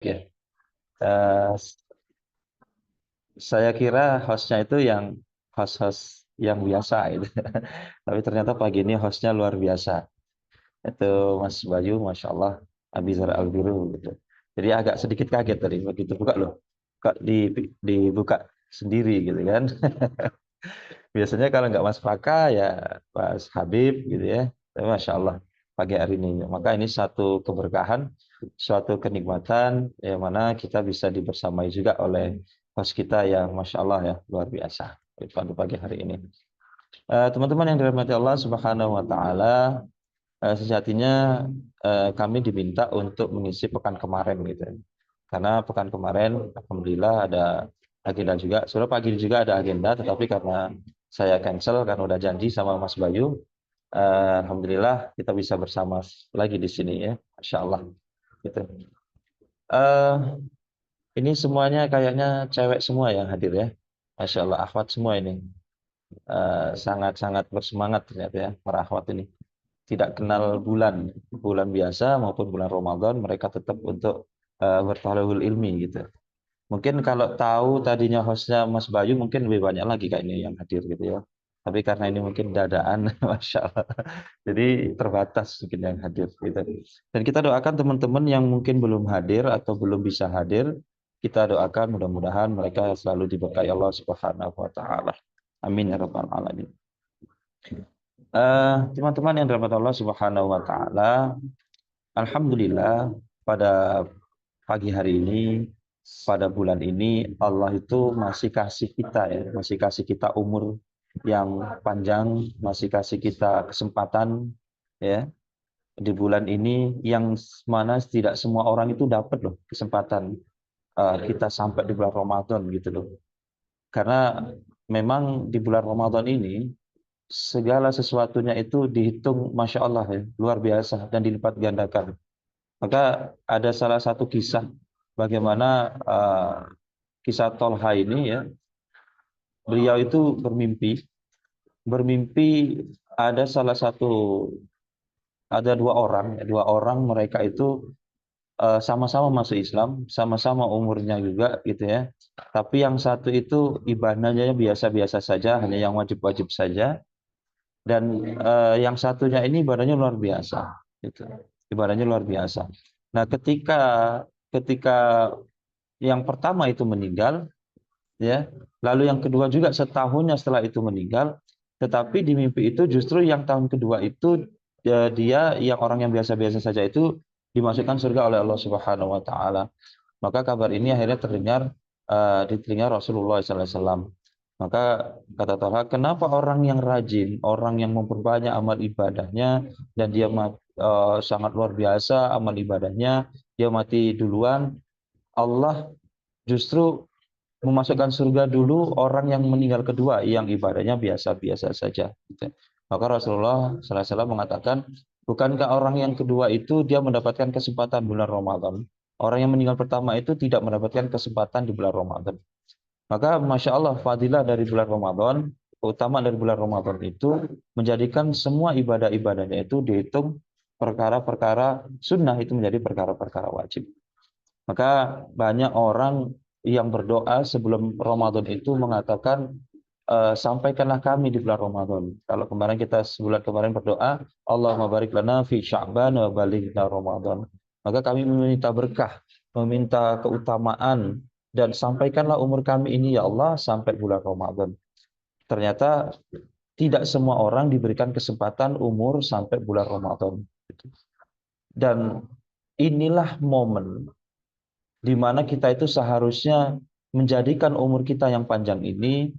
ya. Eh, saya kira hostnya itu yang host-host yang biasa itu. Tapi ternyata pagi ini hostnya luar biasa. Itu Mas Bayu, Masya Allah, Abizar Albiru gitu. Jadi agak sedikit kaget tadi begitu buka loh. Kok dibuka sendiri gitu kan. Biasanya kalau nggak Mas Paka ya Mas Habib gitu ya. Tapi Masya Allah pagi hari ini. Maka ini satu keberkahan, suatu kenikmatan yang mana kita bisa dibersamai juga oleh host kita yang Masya Allah ya luar biasa pada pagi hari ini. Teman-teman yang dirahmati Allah Subhanahu Wa Taala, sejatinya kami diminta untuk mengisi pekan kemarin gitu. Karena pekan kemarin alhamdulillah ada agenda juga. Sudah pagi juga ada agenda, tetapi karena saya cancel karena udah janji sama Mas Bayu, alhamdulillah kita bisa bersama lagi di sini ya. Masya Allah. Gitu. Eh, ini semuanya kayaknya cewek semua yang hadir ya. Masya Allah, akhwat semua ini. Sangat-sangat bersemangat ternyata ya, para akhwat ini. Tidak kenal bulan biasa maupun bulan Ramadan, mereka tetap untuk bertalawul ilmi gitu. Mungkin kalau tahu tadinya hostnya Mas Bayu, mungkin lebih banyak lagi kayaknya yang hadir gitu ya. Tapi karena ini mungkin dadaan, Masya Allah. Jadi terbatas mungkin yang hadir gitu. Dan kita doakan teman-teman yang mungkin belum hadir atau belum bisa hadir, kita doakan mudah-mudahan mereka selalu diberkahi Allah Subhanahu wa taala. Amin ya rabbal alamin. Teman-teman yang dirahmati Allah Subhanahu wa taala, alhamdulillah pada pagi hari ini, pada bulan ini Allah itu masih kasih kita ya, masih kasih kita umur yang panjang, masih kasih kita kesempatan ya di bulan ini yang mana tidak semua orang itu dapat loh kesempatan kita sampai di bulan Ramadan gitu loh. Karena memang di bulan Ramadan ini segala sesuatunya itu dihitung Masya Allah ya, luar biasa dan dilipat gandakan. Maka ada salah satu kisah bagaimana kisah Tolha ini ya, beliau itu bermimpi ada salah satu, ada dua orang mereka itu sama-sama masuk Islam, sama-sama umurnya juga gitu ya. Tapi yang satu itu ibadahnya biasa-biasa saja, hanya yang wajib-wajib saja, dan yang satunya ini ibadahnya luar biasa, gitu. Ibadahnya luar biasa. Nah, ketika ketika yang pertama itu meninggal, ya. Lalu yang kedua juga setahunnya setelah itu meninggal, tetapi di mimpi itu justru yang tahun kedua itu dia yang orang yang biasa-biasa saja itu dimasukkan surga oleh Allah Subhanahu wa taala. Maka kabar ini akhirnya terdengar di telinga Rasulullah SAW. Maka kata Talha, kenapa orang yang rajin, orang yang memperbanyak amal ibadahnya dan dia sangat luar biasa amal ibadahnya, dia mati duluan, Allah justru memasukkan surga dulu orang yang meninggal kedua yang ibadahnya biasa-biasa saja. Maka Rasulullah SAW mengatakan, bukankah orang yang kedua itu dia mendapatkan kesempatan bulan Ramadan? Orang yang meninggal pertama itu tidak mendapatkan kesempatan di bulan Ramadan. Maka Masya Allah fadilah dari bulan Ramadan, utama dari bulan Ramadan itu menjadikan semua ibadah-ibadahnya itu dihitung perkara-perkara sunnah itu menjadi perkara-perkara wajib. Maka banyak orang yang berdoa sebelum Ramadan itu mengatakan, sampaikanlah kami di bulan Ramadan. Kalau kemarin kita sebulan kemarin berdoa, Allahumma barik lana fi Sya'ban wa balighna Ramadan. Maka kami meminta berkah, meminta keutamaan, dan sampaikanlah umur kami ini ya Allah sampai bulan Ramadan. Ternyata tidak semua orang diberikan kesempatan umur sampai bulan Ramadan. Dan inilah momen di mana kita itu seharusnya menjadikan umur kita yang panjang ini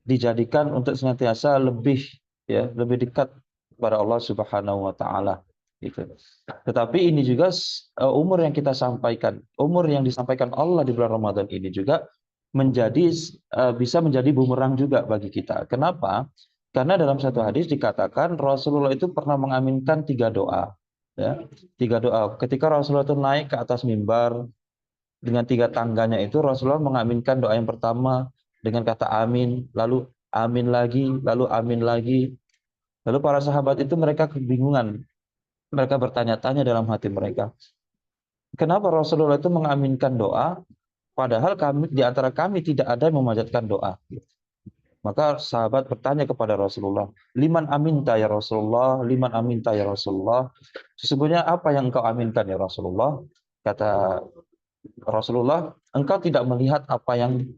dijadikan untuk senantiasa lebih ya lebih dekat kepada Allah Subhanahu wa taala gitu. Tetapi ini juga umur yang kita sampaikan, umur yang disampaikan Allah di bulan Ramadan ini juga menjadi bisa menjadi bumerang juga bagi kita. Kenapa? Karena dalam satu hadis dikatakan Rasulullah itu pernah mengaminkan 3 doa ya. 3 doa. Ketika Rasulullah itu naik ke atas mimbar dengan 3 tangganya itu Rasulullah mengaminkan doa yang pertama dengan kata amin, lalu amin lagi, lalu amin lagi. Lalu para sahabat itu mereka kebingungan. Mereka bertanya-tanya dalam hati mereka. Kenapa Rasulullah itu mengaminkan doa, padahal kami di antara kami tidak ada yang memanjatkan doa. Maka sahabat bertanya kepada Rasulullah, "Liman aminta ya Rasulullah? Liman aminta ya Rasulullah?" Sesungguhnya apa yang engkau aminkan ya Rasulullah? Kata Rasulullah, engkau tidak melihat apa yang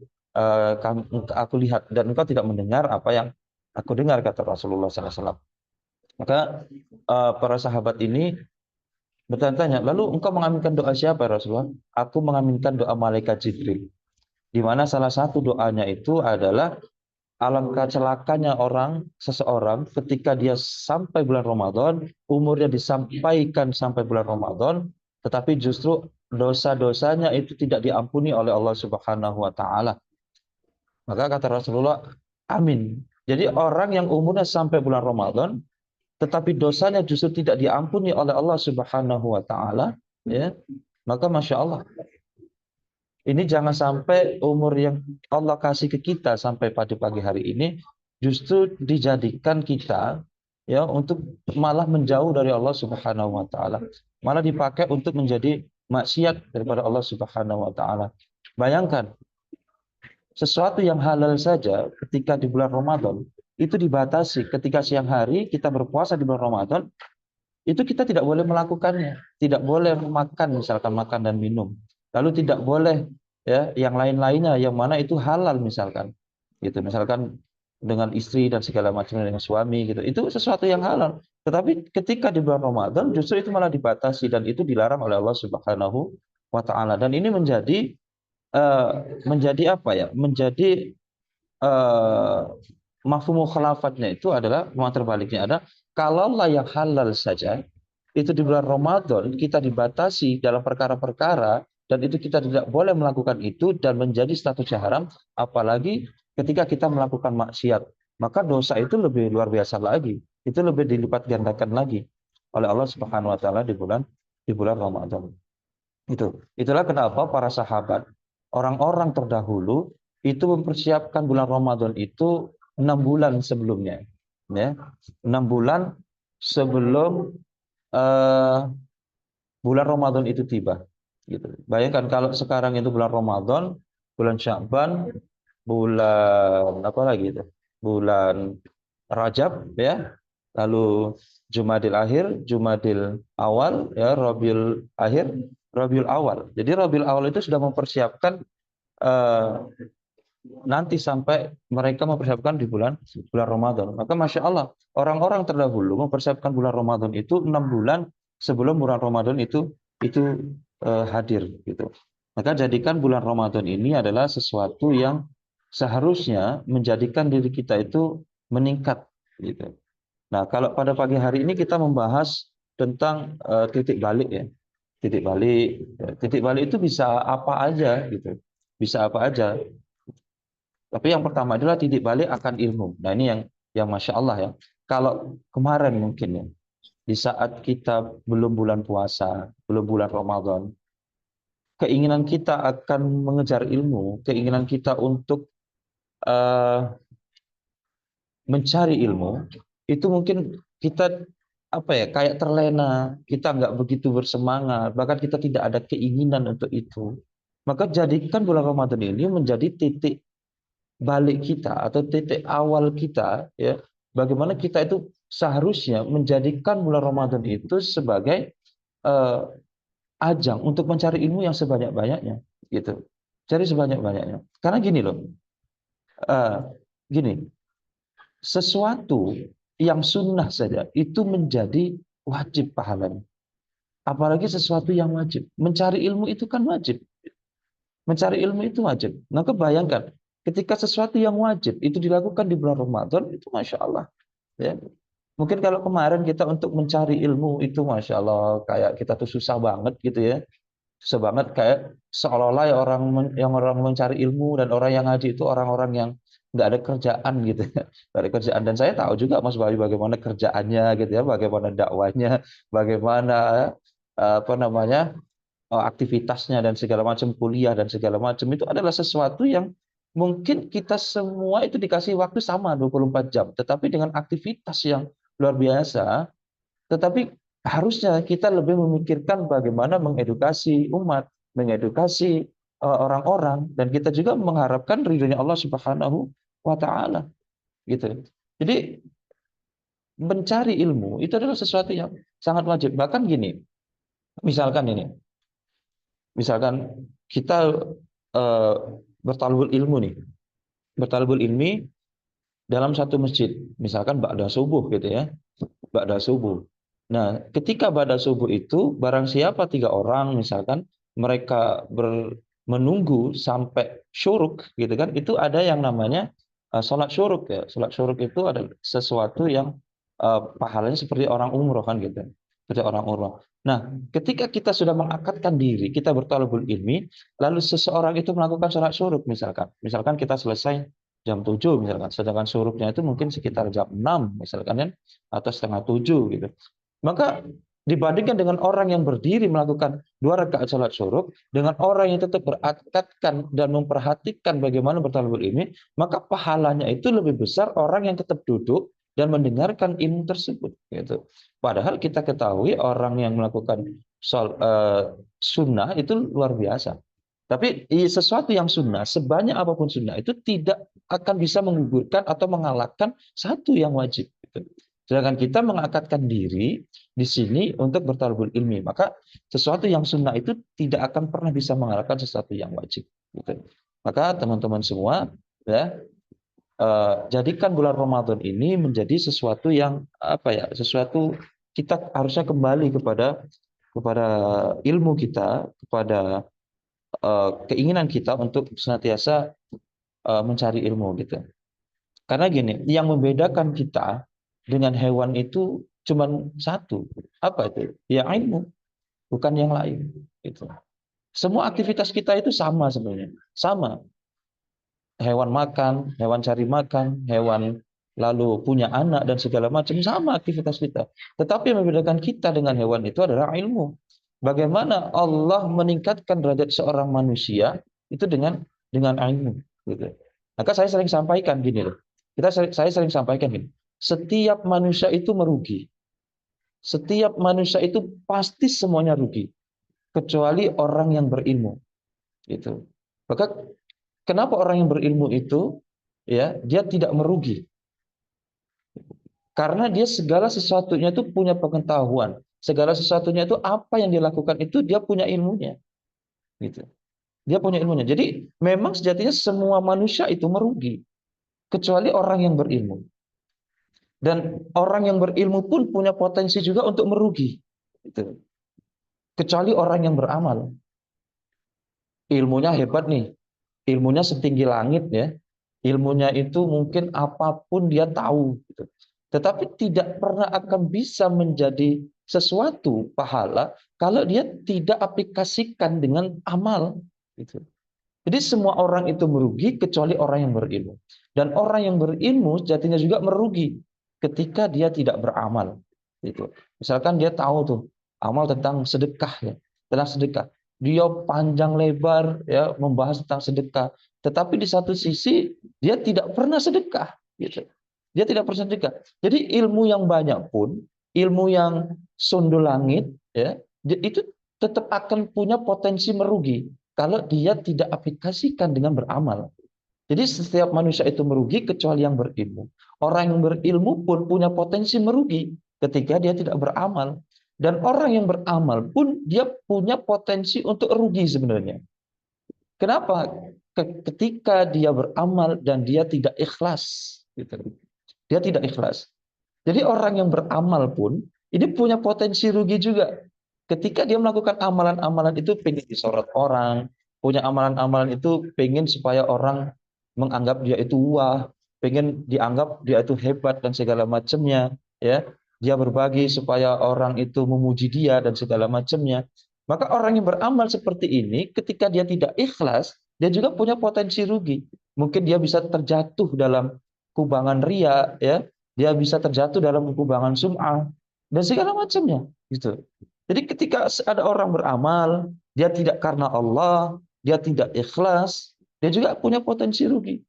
aku lihat, dan engkau tidak mendengar apa yang aku dengar, kata Rasulullah SAW. Maka para sahabat ini bertanya-tanya, lalu engkau mengaminkan doa siapa ya Rasulullah? Aku mengaminkan doa malaikat Jibril, di mana salah satu doanya itu adalah, alangkah celakanya seseorang ketika dia sampai bulan Ramadan, umurnya disampaikan sampai bulan Ramadan, tetapi justru dosa-dosanya itu tidak diampuni oleh Allah Subhanahu wa taala. Maka kata Rasulullah, amin. Jadi orang yang umurnya sampai bulan Ramadan tetapi dosanya justru tidak diampuni oleh Allah Subhanahu wa taala, ya. Maka Masya Allah, ini jangan sampai umur yang Allah kasih ke kita sampai pada pagi hari ini justru dijadikan kita, ya, untuk malah menjauh dari Allah Subhanahu wa taala. Malah dipakai untuk menjadi maksiat daripada Allah Subhanahu wa taala. Bayangkan, sesuatu yang halal saja ketika di bulan Ramadan itu dibatasi. Ketika siang hari kita berpuasa di bulan Ramadan, itu kita tidak boleh melakukannya, tidak boleh makan, misalkan makan dan minum, lalu tidak boleh, ya, yang lain-lainnya yang mana itu halal, misalkan gitu, misalkan dengan istri dan segala macam, dengan suami gitu, itu sesuatu yang halal. Tetapi ketika di bulan Ramadan justru itu malah dibatasi dan itu dilarang oleh Allah Subhanahu wa taala. Dan ini eh, menjadi apa ya, menjadi eh, mafhum mukhalafatnya itu adalah, terbaliknya ada, kalaulah yang halal saja itu di bulan Ramadan kita dibatasi dalam perkara-perkara dan itu kita tidak boleh melakukan itu dan menjadi status haram, apalagi ketika kita melakukan maksiat, maka dosa itu lebih luar biasa lagi, itu lebih dilipat gandakan lagi oleh Allah Subhanahu wa taala di bulan Ramadan. Itulah kenapa para sahabat, orang-orang terdahulu itu mempersiapkan bulan Ramadan itu 6 bulan sebelumnya, ya, 6 bulan sebelum eh, bulan Ramadan itu tiba. Gitu. Bayangkan kalau sekarang itu bulan Ramadan, bulan Sya'ban, bulan apa lagi itu? Bulan Rajab, ya. Lalu Jumadil akhir, Jumadil awal, ya, Rabiul akhir, Rabiul awal. Jadi Rabiul awal itu sudah mempersiapkan eh, nanti sampai mereka mempersiapkan di bulan bulan Ramadan. Maka Masya Allah, orang-orang terdahulu mempersiapkan bulan Ramadan itu 6 bulan sebelum bulan Ramadan itu hadir, gitu. Maka jadikan bulan Ramadan ini adalah sesuatu yang seharusnya menjadikan diri kita itu meningkat, gitu. Nah, kalau pada pagi hari ini kita membahas tentang titik balik, ya. Titik balik, ya. Titik balik itu bisa apa aja, gitu. Bisa apa aja. Tapi yang pertama adalah titik balik akan ilmu. Nah, ini yang Masya Allah, ya. Kalau kemarin mungkin, ya, di saat kita belum bulan puasa, belum bulan Ramadan, keinginan kita akan mengejar ilmu, keinginan kita untuk uh, mencari ilmu, itu mungkin kita apa ya, kayak terlena, kita nggak begitu bersemangat, bahkan kita tidak ada keinginan untuk itu. Maka jadikan bulan Ramadan ini menjadi titik balik kita atau titik awal kita, ya, bagaimana kita itu seharusnya menjadikan bulan Ramadan itu sebagai uh, ajang untuk mencari ilmu yang sebanyak-banyaknya, gitu. Cari sebanyak-banyaknya. Karena gini loh, uh, gini, sesuatu yang sunnah saja itu menjadi wajib pahalanya. Apalagi sesuatu yang wajib. Mencari ilmu itu kan wajib. Mencari ilmu itu wajib. Nah, kebayangkan ketika sesuatu yang wajib itu dilakukan di bulan Ramadan, itu Masya Allah. Ya. Mungkin kalau kemarin kita untuk mencari ilmu itu Masya Allah kayak kita tuh susah banget, gitu ya. Susah banget, kayak seolah-olah ya orang mencari ilmu dan orang yang ngaji itu orang-orang yang nggak ada kerjaan, gitu ya. Nggak ada kerjaan. Dan saya tahu juga Mas Bayu bagaimana kerjaannya, gitu ya, bagaimana dakwahnya, bagaimana apa namanya, aktivitasnya dan segala macam, kuliah dan segala macam, itu adalah sesuatu yang mungkin kita semua itu dikasih waktu sama 24 jam, tetapi dengan aktivitas yang luar biasa. Tetapi harusnya kita lebih memikirkan bagaimana mengedukasi umat, mengedukasi orang-orang, dan kita juga mengharapkan ridhonya Allah Subhanahu wa taala gitu. Jadi mencari ilmu itu adalah sesuatu yang sangat wajib. Bahkan gini, misalkan ini, misalkan kita uh, bertalabul ilmu nih, bertalabul ilmi dalam satu masjid, misalkan ba'da subuh gitu ya, ba'da subuh. Nah, ketika ba'da subuh itu, barang siapa 3 orang misalkan, mereka menunggu sampai syuruk gitu kan, itu ada yang namanya sholat syuruk ya. Sholat syuruk itu adalah sesuatu yang pahalanya seperti orang umroh kan gitu. Seperti orang umroh. Nah, ketika kita sudah mengakadkan diri, kita bertalabul ilmi, lalu seseorang itu melakukan sholat syuruk misalkan. Misalkan kita selesai jam 7 misalkan, sedangkan syuruknya itu mungkin sekitar jam 6 misalkan kan, atau setengah 7 gitu. Maka dibandingkan dengan orang yang berdiri melakukan 2 rakaat sholat syuruk, dengan orang yang tetap berakadkan dan memperhatikan bagaimana bertalabul ilmi, maka pahalanya itu lebih besar orang yang tetap duduk dan mendengarkan ilmu tersebut. Gitu. Padahal kita ketahui orang yang melakukan sunnah itu luar biasa. Tapi sesuatu yang sunnah, sebanyak apapun sunnah, itu tidak akan bisa menggugurkan atau mengalahkan satu yang wajib. Gitu. Sedangkan kita mengakatkan diri di sini untuk bertalabul ilmi, maka sesuatu yang sunnah itu tidak akan pernah bisa mengalahkan sesuatu yang wajib. Gitu. Maka teman-teman semua, ya, jadikan bulan Ramadan ini menjadi sesuatu yang apa ya, sesuatu kita harusnya kembali kepada ilmu kita, kepada keinginan kita untuk senantiasa mencari ilmu gitu. Karena gini, yang membedakan kita dengan hewan itu cuma satu. Apa itu? Ya ilmu, bukan yang lain. Gitu. Semua aktivitas kita itu sama sebenarnya. Sama. Hewan makan, hewan cari makan, hewan lalu punya anak dan segala macam, sama aktivitas kita. Tetapi yang membedakan kita dengan hewan itu adalah ilmu. Bagaimana Allah meningkatkan derajat seorang manusia itu dengan ilmu. Gitu. Maka saya sering sampaikan gini loh. Saya sering sampaikan gini. Setiap manusia itu merugi. Setiap manusia itu pasti semuanya rugi, kecuali orang yang berilmu. Gitu. Maka kenapa orang yang berilmu itu ya dia tidak merugi? Karena dia segala sesuatunya itu punya pengetahuan. Segala sesuatunya itu apa yang dilakukan itu dia punya ilmunya. Gitu. Dia punya ilmunya. Jadi memang sejatinya semua manusia itu merugi, kecuali orang yang berilmu. Dan orang yang berilmu pun punya potensi juga untuk merugi. Gitu. Kecuali orang yang beramal. Ilmunya hebat nih. Ilmunya setinggi langit ya. Ilmunya itu mungkin apapun dia tahu. Gitu. Tetapi tidak pernah akan bisa menjadi sesuatu pahala kalau dia tidak aplikasikan dengan amal. Gitu. Jadi semua orang itu merugi kecuali orang yang berilmu. Dan orang yang berilmu sejatinya juga merugi ketika dia tidak beramal. Gitu. Misalkan dia tahu tuh amal tentang sedekah ya, tentang sedekah. Dia panjang lebar ya membahas tentang sedekah. Tetapi di satu sisi dia tidak pernah sedekah. Gitu. Dia tidak pernah sedekah. Jadi ilmu yang banyak pun, ilmu yang sundul langit ya, itu tetap akan punya potensi merugi kalau dia tidak aplikasikan dengan beramal. Jadi setiap manusia itu merugi kecuali yang berilmu. Orang yang berilmu pun punya potensi merugi ketika dia tidak beramal. Dan orang yang beramal pun dia punya potensi untuk rugi sebenarnya. Kenapa? Ketika dia beramal dan dia tidak ikhlas. Gitu. Dia tidak ikhlas. Jadi orang yang beramal pun ini punya potensi rugi juga. Ketika dia melakukan amalan-amalan itu pengen disorot orang, punya amalan-amalan itu pengen supaya orang menganggap dia itu wah, pengen dianggap dia itu hebat dan segala macamnya, ya. Dia berbagi supaya orang itu memuji dia dan segala macamnya. Maka orang yang beramal seperti ini ketika dia tidak ikhlas, dia juga punya potensi rugi. Mungkin dia bisa terjatuh dalam kubangan ria, ya. Dia bisa terjatuh dalam kubangan sum'ah dan segala macamnya, gitu. Jadi ketika ada orang beramal, dia tidak karena Allah, dia tidak ikhlas, dia juga punya potensi rugi.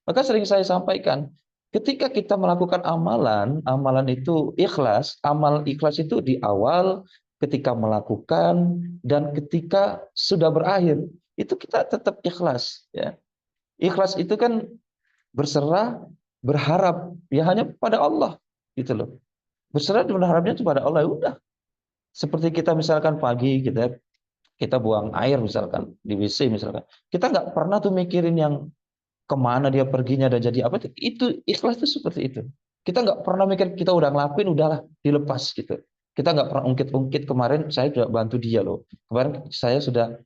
Maka sering saya sampaikan, Ketika kita melakukan amalan, amalan itu ikhlas, amal ikhlas itu di awal, ketika melakukan, dan ketika sudah berakhir, itu kita tetap ikhlas. Ya. Ikhlas itu kan berserah, berharap, ya hanya pada Allah. Gitu loh. Berserah dan berharapnya kepada Allah, ya udah. Seperti kita misalkan pagi, kita buang air misalkan, di WC misalkan. Kita nggak pernah tuh mikirin yang kemana dia perginya dan jadi apa, itu ikhlas itu seperti itu. Kita nggak pernah mikir kita udah ngelakuin, udahlah dilepas gitu. Kita nggak pernah ungkit-ungkit, kemarin saya sudah bantu dia loh, kemarin saya sudah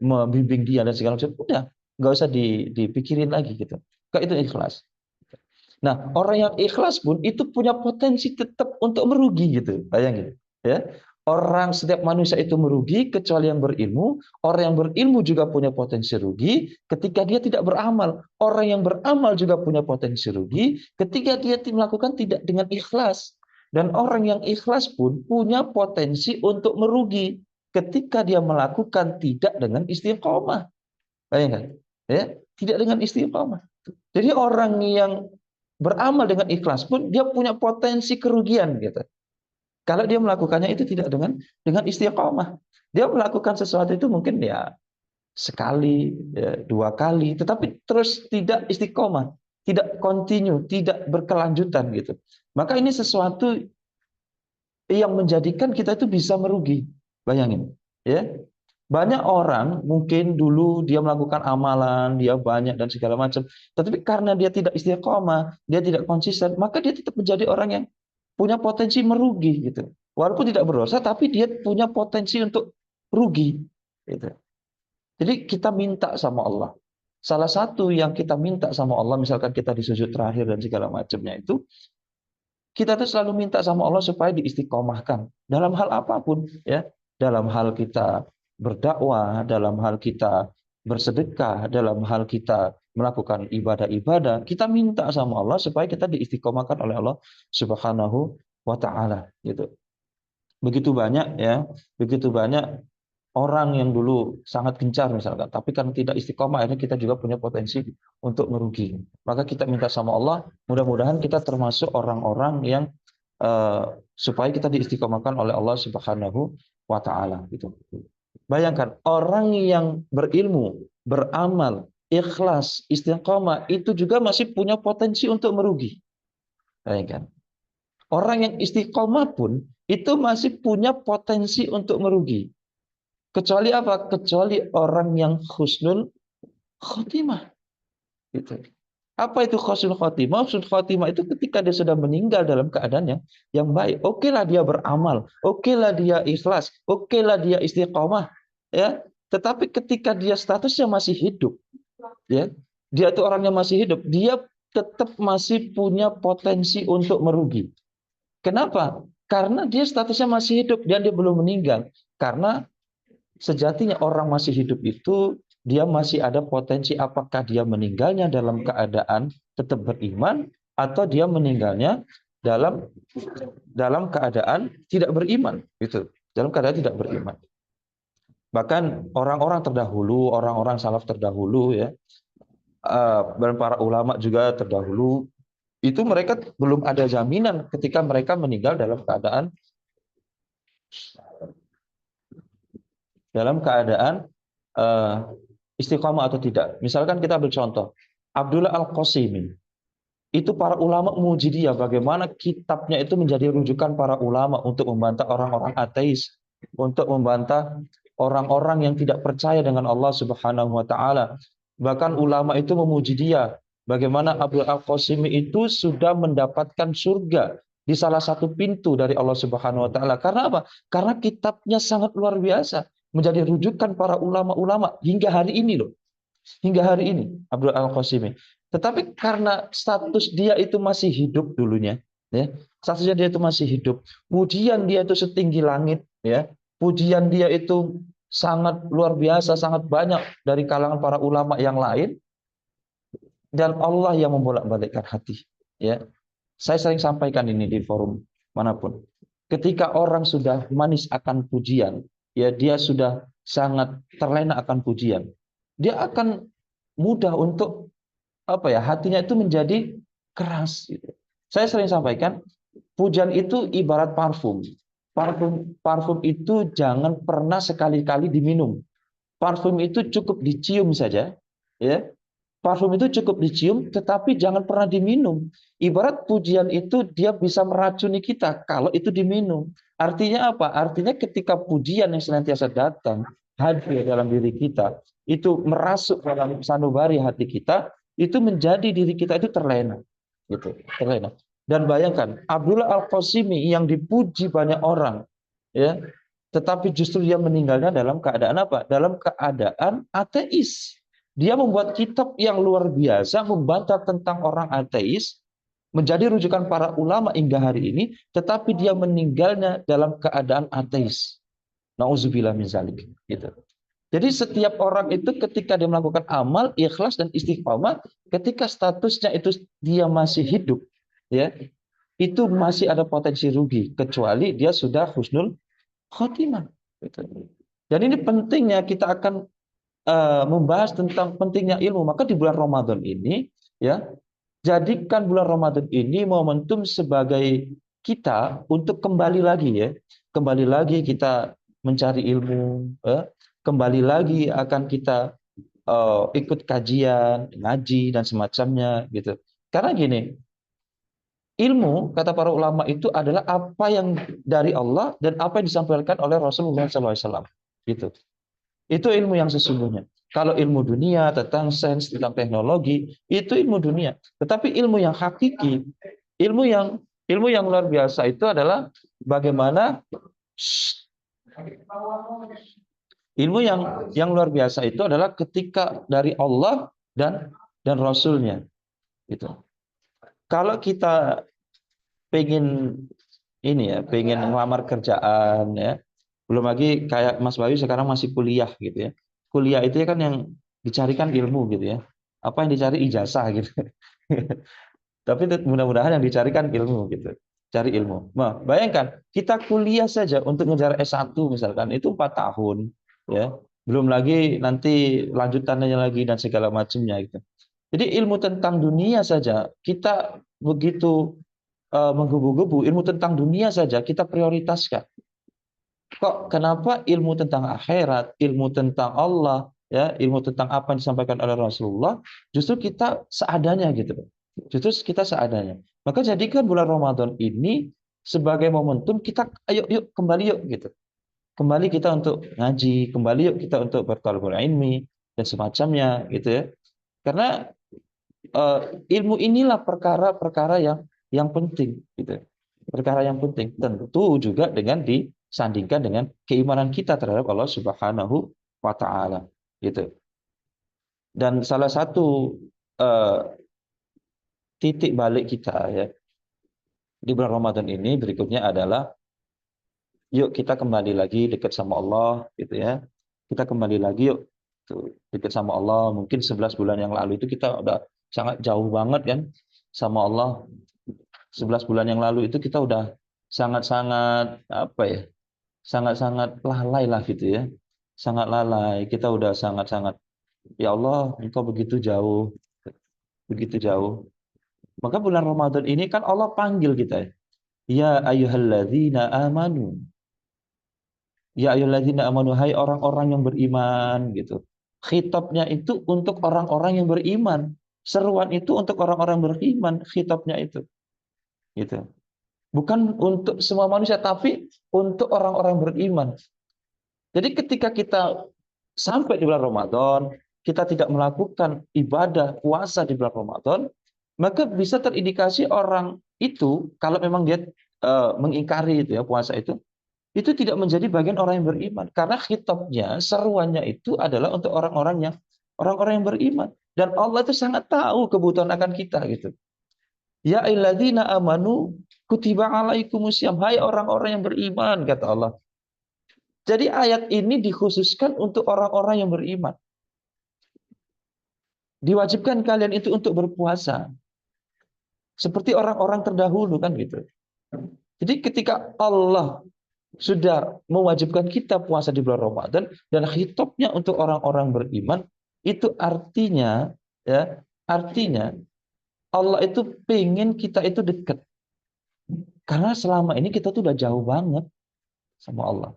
membimbing dia dan segala macam, udah nggak usah dipikirin lagi gitu. Kak, itu ikhlas. Nah, orang yang ikhlas pun itu punya potensi tetap untuk merugi gitu, bayangin ya. Orang, setiap manusia itu merugi kecuali yang berilmu. Orang yang berilmu juga punya potensi rugi ketika dia tidak beramal. Orang yang beramal juga punya potensi rugi ketika dia melakukan tidak dengan ikhlas. Dan orang yang ikhlas pun punya potensi untuk merugi ketika dia melakukan tidak dengan istiqomah. Bayangkan, ya, tidak dengan istiqomah. Jadi orang yang beramal dengan ikhlas pun dia punya potensi kerugian gitu. Kalau dia melakukannya itu tidak dengan istiqomah. Dia melakukan sesuatu itu mungkin ya sekali, ya, dua kali, tetapi terus tidak istiqomah, tidak continue, tidak berkelanjutan gitu. Maka ini sesuatu yang menjadikan kita itu bisa merugi. Bayangin, ya. Banyak orang mungkin dulu dia melakukan amalan, dia banyak dan segala macam, tetapi karena dia tidak istiqomah, dia tidak konsisten, maka dia tetap menjadi orang yang punya potensi merugi gitu. Walaupun tidak berdosa, tapi dia punya potensi untuk rugi. Gitu. Jadi kita minta sama Allah. Salah satu yang kita minta sama Allah, misalkan kita di sujud terakhir dan segala macamnya itu, kita tuh selalu minta sama Allah supaya diistiqomahkan dalam hal apapun, ya. Dalam hal kita berdakwah, dalam hal kita bersedekah, dalam hal kita melakukan ibadah-ibadah, kita minta sama Allah supaya kita diistiqomahkan oleh Allah Subhanahu wa taala, gitu. Begitu banyak ya, begitu banyak orang yang dulu sangat gencar misalkan, tapi karena tidak istiqomah, akhirnya kita juga punya potensi untuk merugi. Maka kita minta sama Allah, mudah-mudahan kita termasuk orang-orang yang supaya kita diistiqomahkan oleh Allah Subhanahu wa taala gitu. Bayangkan orang yang berilmu, beramal, ikhlas, istiqomah itu juga masih punya potensi untuk merugi. Bayangkan. Orang yang istiqomah pun itu masih punya potensi untuk merugi. Kecuali apa? Kecuali orang yang husnul khotimah. Gitu. Apa itu husnul khotimah? Husnul khotimah itu ketika dia sudah meninggal dalam keadaannya yang baik. Oke lah dia beramal, oke lah dia ikhlas, oke lah dia istiqomah, ya. Tetapi ketika dia statusnya masih hidup, ya, dia itu orangnya masih hidup, dia tetap masih punya potensi untuk merugi. Kenapa? Karena dia statusnya masih hidup dan dia belum meninggal. Karena sejatinya orang masih hidup itu dia masih ada potensi, apakah dia meninggalnya dalam keadaan tetap beriman atau dia meninggalnya dalam keadaan tidak beriman, gitu. Dalam keadaan tidak beriman. Bahkan orang-orang terdahulu, orang-orang salaf terdahulu, ya, dan para ulama juga terdahulu, itu mereka belum ada jaminan ketika mereka meninggal dalam keadaan istiqomah atau tidak. Misalkan kita ambil contoh, Abdullah Al-Qasimi. Itu para ulama memuji dia, bagaimana kitabnya itu menjadi rujukan para ulama untuk membantah orang-orang ateis, untuk membantah orang-orang yang tidak percaya dengan Allah Subhanahu wa taala. Bahkan ulama itu memuji dia, bagaimana Abdul Al-Qasimi itu sudah mendapatkan surga di salah satu pintu dari Allah Subhanahu wa taala. Karena apa? Karena kitabnya sangat luar biasa, menjadi rujukan para ulama-ulama hingga hari ini loh. Hingga hari ini Abdul Al-Qasimi. Tetapi karena status dia itu masih hidup dulunya, ya, statusnya dia itu masih hidup, pujian dia itu setinggi langit, ya, pujian dia itu sangat luar biasa, sangat banyak dari kalangan para ulama yang lain, dan Allah yang membolak-balikkan hati. Ya, saya sering sampaikan ini di forum manapun. Ketika orang sudah manis akan pujian, ya dia sudah sangat terlena akan pujian, dia akan mudah untuk apa ya, hatinya itu menjadi keras. Gitu. Saya sering sampaikan, pujian itu ibarat parfum. Parfum itu jangan pernah sekali-kali diminum. Parfum itu cukup dicium saja, ya. Parfum itu cukup dicium, tetapi jangan pernah diminum. Ibarat pujian itu dia bisa meracuni kita kalau itu diminum. Artinya apa? Artinya ketika pujian yang senantiasa datang hadir dalam diri kita, itu merasuk dalam sanubari hati kita, itu menjadi diri kita itu terlena, gitu, terlena. Dan bayangkan Abdullah Al-Qasimi yang dipuji banyak orang, ya, tetapi justru dia meninggalnya dalam keadaan apa? Dalam keadaan ateis. Dia membuat kitab yang luar biasa membantah tentang orang ateis, menjadi rujukan para ulama hingga hari ini, tetapi dia meninggalnya dalam keadaan ateis. Nauzubillah min zalik. Gitu. Jadi setiap orang itu ketika dia melakukan amal, ikhlas dan istiqomah, ketika statusnya itu dia masih hidup, ya, itu masih ada potensi rugi, kecuali dia sudah husnul khotimah. Gitu. Dan ini pentingnya kita akan membahas tentang pentingnya ilmu. Maka di bulan Ramadan ini, ya, jadikan bulan Ramadan ini momentum sebagai kita untuk kembali lagi, ya, kembali lagi kita mencari ilmu, ya, kembali lagi akan kita ikut kajian, ngaji dan semacamnya, gitu. Karena gini, ilmu kata para ulama itu adalah apa yang dari Allah dan apa yang disampaikan oleh Rasulullah SAW. Gitu. Itu ilmu yang sesungguhnya. Kalau ilmu dunia tentang sains, tentang teknologi, itu ilmu dunia. Tetapi ilmu yang hakiki, ilmu yang luar biasa itu adalah bagaimana ilmu yang luar biasa itu adalah ketika dari Allah dan Rasulnya. Gitu. Kalau kita pengen ini ya, pengen ngelamar kerjaan ya, belum lagi kayak Mas Bayu sekarang masih kuliah gitu ya. Kuliah itu ya kan yang dicarikan ilmu gitu ya. Apa yang dicari ijazah gitu. Tapi mudah-mudahan yang dicarikan ilmu gitu. Cari ilmu. Nah, bayangkan kita kuliah saja untuk ngejar S1 misalkan itu 4 tahun ya. Belum lagi nanti lanjutannya lagi dan segala macamnya gitu. Jadi ilmu tentang dunia saja kita begitu menggebu-gebu, ilmu tentang dunia saja kita prioritaskan. Kok kenapa ilmu tentang akhirat, ilmu tentang Allah, ya, ilmu tentang apa yang disampaikan oleh Rasulullah, justru kita seadanya gitu. Justru kita seadanya. Maka jadikan bulan Ramadan ini sebagai momentum kita ayo yuk kembali yuk gitu. Kembali kita untuk ngaji, kembali yuk kita untuk bertalabul ilmi dan semacamnya gitu ya. Karena ilmu inilah perkara-perkara yang penting gitu. Perkara yang penting tentu juga dengan disandingkan dengan keimanan kita terhadap Allah Subhanahu wa taala gitu. Dan salah satu uh, titik balik kita ya di bulan Ramadan ini berikutnya adalah yuk kita kembali lagi dekat sama Allah gitu ya. Kita kembali lagi yuk tuh, dekat sama Allah. Mungkin 11 bulan yang lalu itu kita udah sangat jauh banget kan sama Allah. 11 bulan yang lalu itu kita udah sangat-sangat apa ya? Sangat-sangat lalai lah gitu ya. Sangat lalai. Kita udah sangat-sangat ya Allah, Engkau begitu jauh, begitu jauh. Maka bulan Ramadan ini kan Allah panggil kita. Ya ayyuhalladzina amanu. Ya ayyuhalladzina amanu, hai orang-orang yang beriman gitu. Khitabnya itu untuk orang-orang yang beriman. Seruan itu untuk orang-orang beriman, khitabnya itu. Gitu. Bukan untuk semua manusia, tapi untuk orang-orang beriman. Jadi ketika kita sampai di bulan Ramadan, kita tidak melakukan ibadah puasa di bulan Ramadan, maka bisa terindikasi orang itu kalau memang dia mengingkari itu ya puasa itu tidak menjadi bagian orang yang beriman karena khitabnya, seruannya itu adalah untuk orang-orang yang beriman dan Allah itu sangat tahu kebutuhan akan kita gitu. Ya ayyuhalladzina amanu kutiba alaikumusiyam, hai orang-orang yang beriman kata Allah. Jadi ayat ini dikhususkan untuk orang-orang yang beriman. Diwajibkan kalian itu untuk berpuasa. Seperti orang-orang terdahulu kan gitu. Jadi ketika Allah sudah mewajibkan kita puasa di bulan Ramadan dan khitabnya untuk orang-orang beriman, itu artinya ya, artinya Allah itu pengen kita itu dekat. Karena selama ini kita tuh udah jauh banget sama Allah.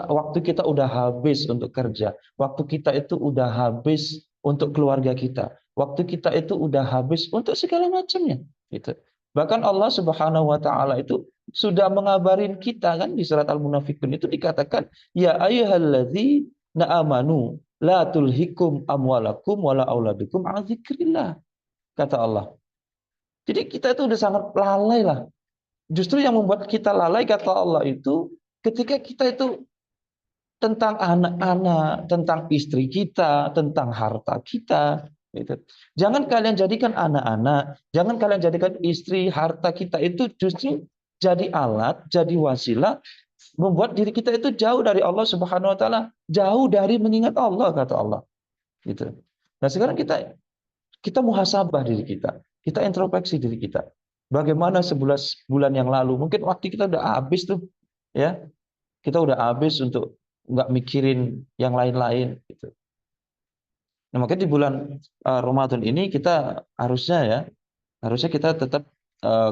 Waktu kita udah habis untuk kerja, waktu kita itu udah habis untuk keluarga kita, waktu kita itu udah habis untuk segala macamnya. Gitu. Bahkan Allah Subhanahu Wa Taala itu sudah mengabarin kita kan di surat Al-Munafikun itu dikatakan, ya ayyuhalladzina amanu la tulhikum amwalakum wala auladukum an dzikrillah, kata Allah. Jadi kita itu udah sangat lalai lah. Justru yang membuat kita lalai kata Allah itu ketika kita itu tentang anak-anak, tentang istri kita, tentang harta kita. Gitu. Jangan kalian jadikan anak-anak, jangan kalian jadikan istri, harta kita itu justru jadi alat, jadi wasilah membuat diri kita itu jauh dari Allah Subhanahu Wa Taala, jauh dari mengingat Allah kata Allah. Gitu. Nah sekarang kita muhasabah diri kita introspeksi diri kita. Bagaimana 11 bulan yang lalu, mungkin waktu kita udah habis tuh, ya kita udah habis untuk nggak mikirin yang lain-lain gitu. Nah, makanya di bulan Ramadan ini kita harusnya kita tetap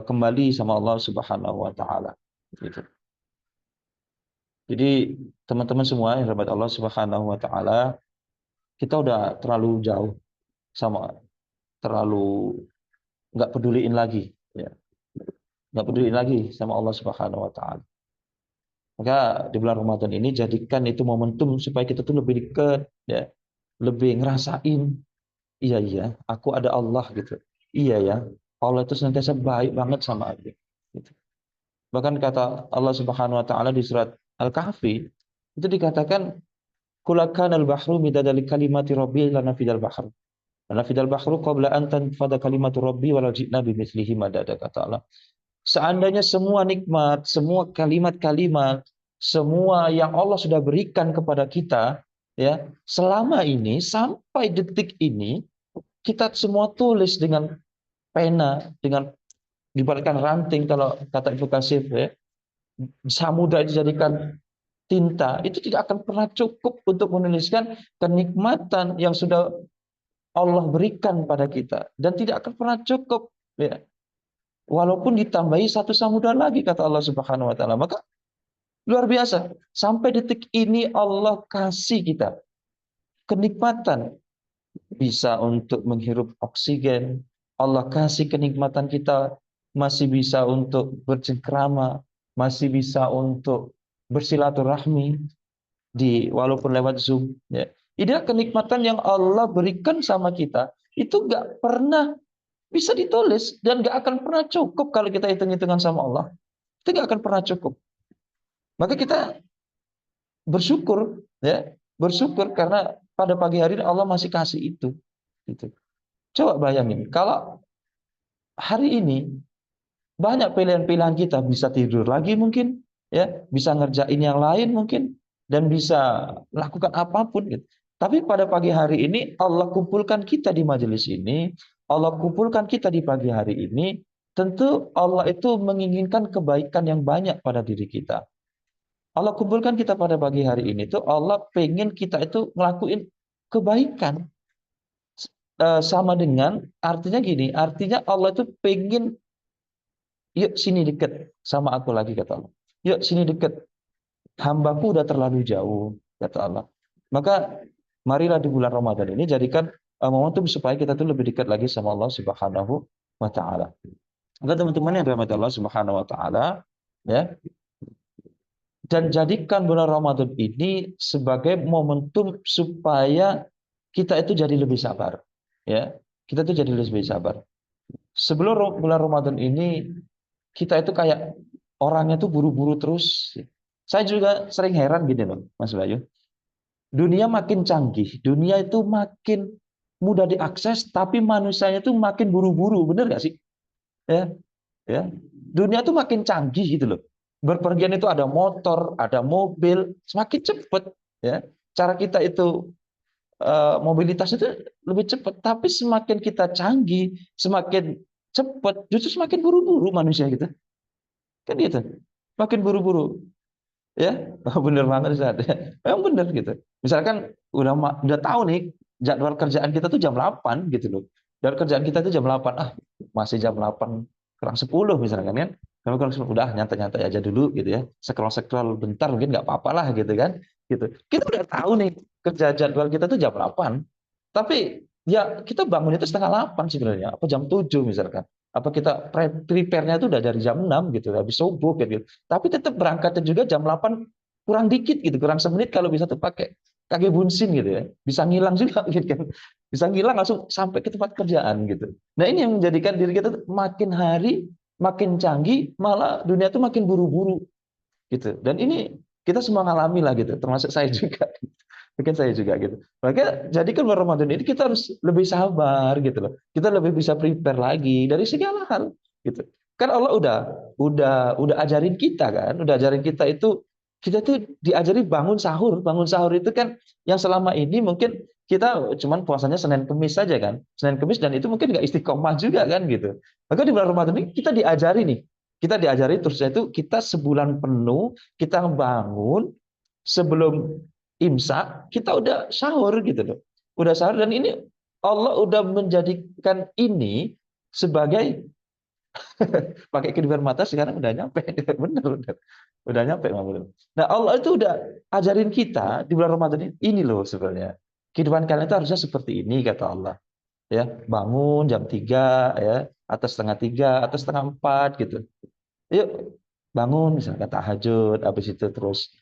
kembali sama Allah Subhanahu Wa Taala gitu. Jadi teman-teman semua yang dirahmati Allah Subhanahu Wa Taala, kita udah terlalu jauh sama, terlalu nggak peduliin lagi, ya. Nggak peduliin lagi sama Allah Subhanahu Wa Taala. Maka di bulan Ramadan ini jadikan itu momentum supaya kita tuh lebih dekat, ya, lebih ngerasain, iya iya, aku ada Allah gitu. Iya ya, Allah itu senantiasa baik banget sama aku. Gitu. Bahkan kata Allah Subhanahu Wa Taala di surat Al-Kahfi itu dikatakan, kulakan al-bahru midadali kalimati rabbi lana fidal bahru. Lana fidal bahru qabla an tanfada kalimatu rabbi walau ji'na bimithlihi madada, kata Allah. Seandainya semua nikmat, semua kalimat-kalimat, semua yang Allah sudah berikan kepada kita, ya, selama ini sampai detik ini kita semua tulis dengan pena, dengan dibalikkan ranting kalau kata Ibnu Katsir, ya, samudra dijadikan tinta, itu tidak akan pernah cukup untuk menuliskan kenikmatan yang sudah Allah berikan pada kita dan tidak akan pernah cukup, ya. Walaupun ditambahi satu samudra lagi kata Allah Subhanahu Wa Taala, maka luar biasa. Sampai detik ini Allah kasih kita kenikmatan, bisa untuk menghirup oksigen. Allah kasih kenikmatan kita masih bisa untuk bercengkrama, masih bisa untuk bersilaturahmi walaupun lewat Zoom. Ya. Ini kenikmatan yang Allah berikan sama kita itu nggak pernah bisa ditulis dan nggak akan pernah cukup kalau kita hitung-hitungan sama Allah. Itu nggak akan pernah cukup. Maka kita bersyukur, ya, bersyukur karena pada pagi hari Allah masih kasih itu. Gitu. Coba bayangin, kalau hari ini banyak pilihan-pilihan kita, bisa tidur lagi mungkin, ya, bisa ngerjain yang lain mungkin, dan bisa lakukan apapun. Gitu. Tapi pada pagi hari ini Allah kumpulkan kita di majelis ini, Allah kumpulkan kita di pagi hari ini. Tentu Allah itu menginginkan kebaikan yang banyak pada diri kita. Allah kumpulkan kita pada pagi hari ini tuh Allah pengen kita itu ngelakuin kebaikan. Sama dengan artinya gini, artinya Allah itu pengen, yuk sini deket sama aku lagi kata Allah. Yuk sini deket, hambaku udah terlalu jauh kata Allah. Maka marilah di bulan Ramadan ini jadikan momentum supaya kita tuh lebih dekat lagi sama Allah Subhanahu Wa Taala. Maka teman-teman yang dirahmati Allah Subhanahu Wa Taala, ya, dan jadikan bulan Ramadan ini sebagai momentum supaya kita itu jadi lebih sabar, ya. Kita itu jadi lebih sabar. Sebelum bulan Ramadan ini kita itu kayak orangnya tuh buru-buru terus. Saya juga sering heran gini loh, Mas Bayu. Dunia makin canggih, dunia itu makin mudah diakses, tapi manusianya itu makin buru-buru, bener gak sih? Ya, ya. Dunia itu makin canggih gitu loh. Berpergian itu ada motor, ada mobil, semakin cepat, ya. Cara kita itu mobilitas itu lebih cepat, tapi semakin kita canggih, semakin cepat, justru semakin buru-buru manusia gitu. Kan gitu. Makin buru-buru. Ya, bener banget Ustaz. Memang bener gitu. Misalkan udah tahu nih jadwal kerjaan kita tuh jam 8 gitu loh. Dan kerjaan kita itu jam 8, masih jam 8 kurang 10 misalkan kan. Kami kurang 10, udah nyantai-nyantai aja dulu gitu ya. Scroll-scroll bentar mungkin nggak apa-apa lah gitu kan. Gitu. Kita udah tahu nih kerja jadwal kita tuh jam 8. Tapi ya kita bangun itu setengah 8 sebenarnya, apa jam 7 misalkan. Apa kita prepare-nya itu udah dari jam 6 gitu, habis subuh gitu. Tapi tetap berangkatnya juga jam 8 kurang dikit gitu, kurang semenit kalau bisa tuh pakai kaki bunsin gitu ya. Bisa ngilang juga gitu kan. Bisa ngilang langsung sampai ke tempat kerjaan gitu. Nah, ini yang menjadikan diri kita tuh makin hari makin canggih, malah dunia tuh makin buru-buru gitu. Dan ini kita semua ngalami lah gitu, termasuk saya juga. Mungkin saya juga gitu. Maka jadi kan bulan Ramadan ini kita harus lebih sabar gitu loh. Kita lebih bisa prepare lagi dari segala hal gitu. Kan Allah udah ajarin kita kan, udah ajarin kita tuh diajari bangun sahur. Bangun sahur itu kan yang selama ini mungkin kita cuman puasanya Senin Kemis saja kan. Senin Kemis dan itu mungkin nggak istiqomah juga kan gitu. Maka di bulan Ramadan ini kita diajari nih. Kita diajari terus itu kita sebulan penuh kita bangun sebelum imsak kita udah sahur gitu loh. Udah sahur dan ini Allah udah menjadikan ini sebagai pakai kehidupan mata sekarang udah nyampe bener udah nyampe bener. Nah Allah itu udah ajarin kita di bulan Ramadan ini loh sebenarnya kehidupan kalian itu harusnya seperti ini kata Allah ya bangun jam 3 ya atau setengah 3 atau setengah 4 gitu yuk bangun misalnya tahajud habis itu terus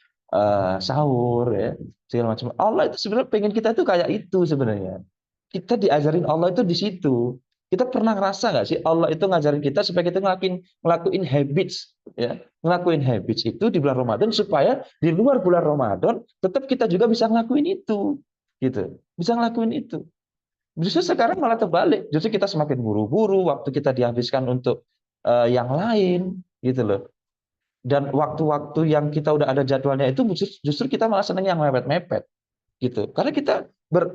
sahur ya segala macam Allah itu sebenarnya pengen kita itu kayak itu sebenarnya kita diajarin Allah itu di situ. Kita pernah ngerasa nggak sih Allah itu ngajarin kita supaya kita ngelakuin habits, ya, ngelakuin habits itu di bulan Ramadan supaya di luar bulan Ramadan tetap kita juga bisa ngelakuin itu, gitu, bisa ngelakuin itu. Justru sekarang malah terbalik, justru kita semakin buru-buru, waktu kita dihabiskan untuk yang lain, gitu loh. Dan waktu-waktu yang kita udah ada jadwalnya itu justru kita malah seneng yang mepet-mepet gitu. Karena kita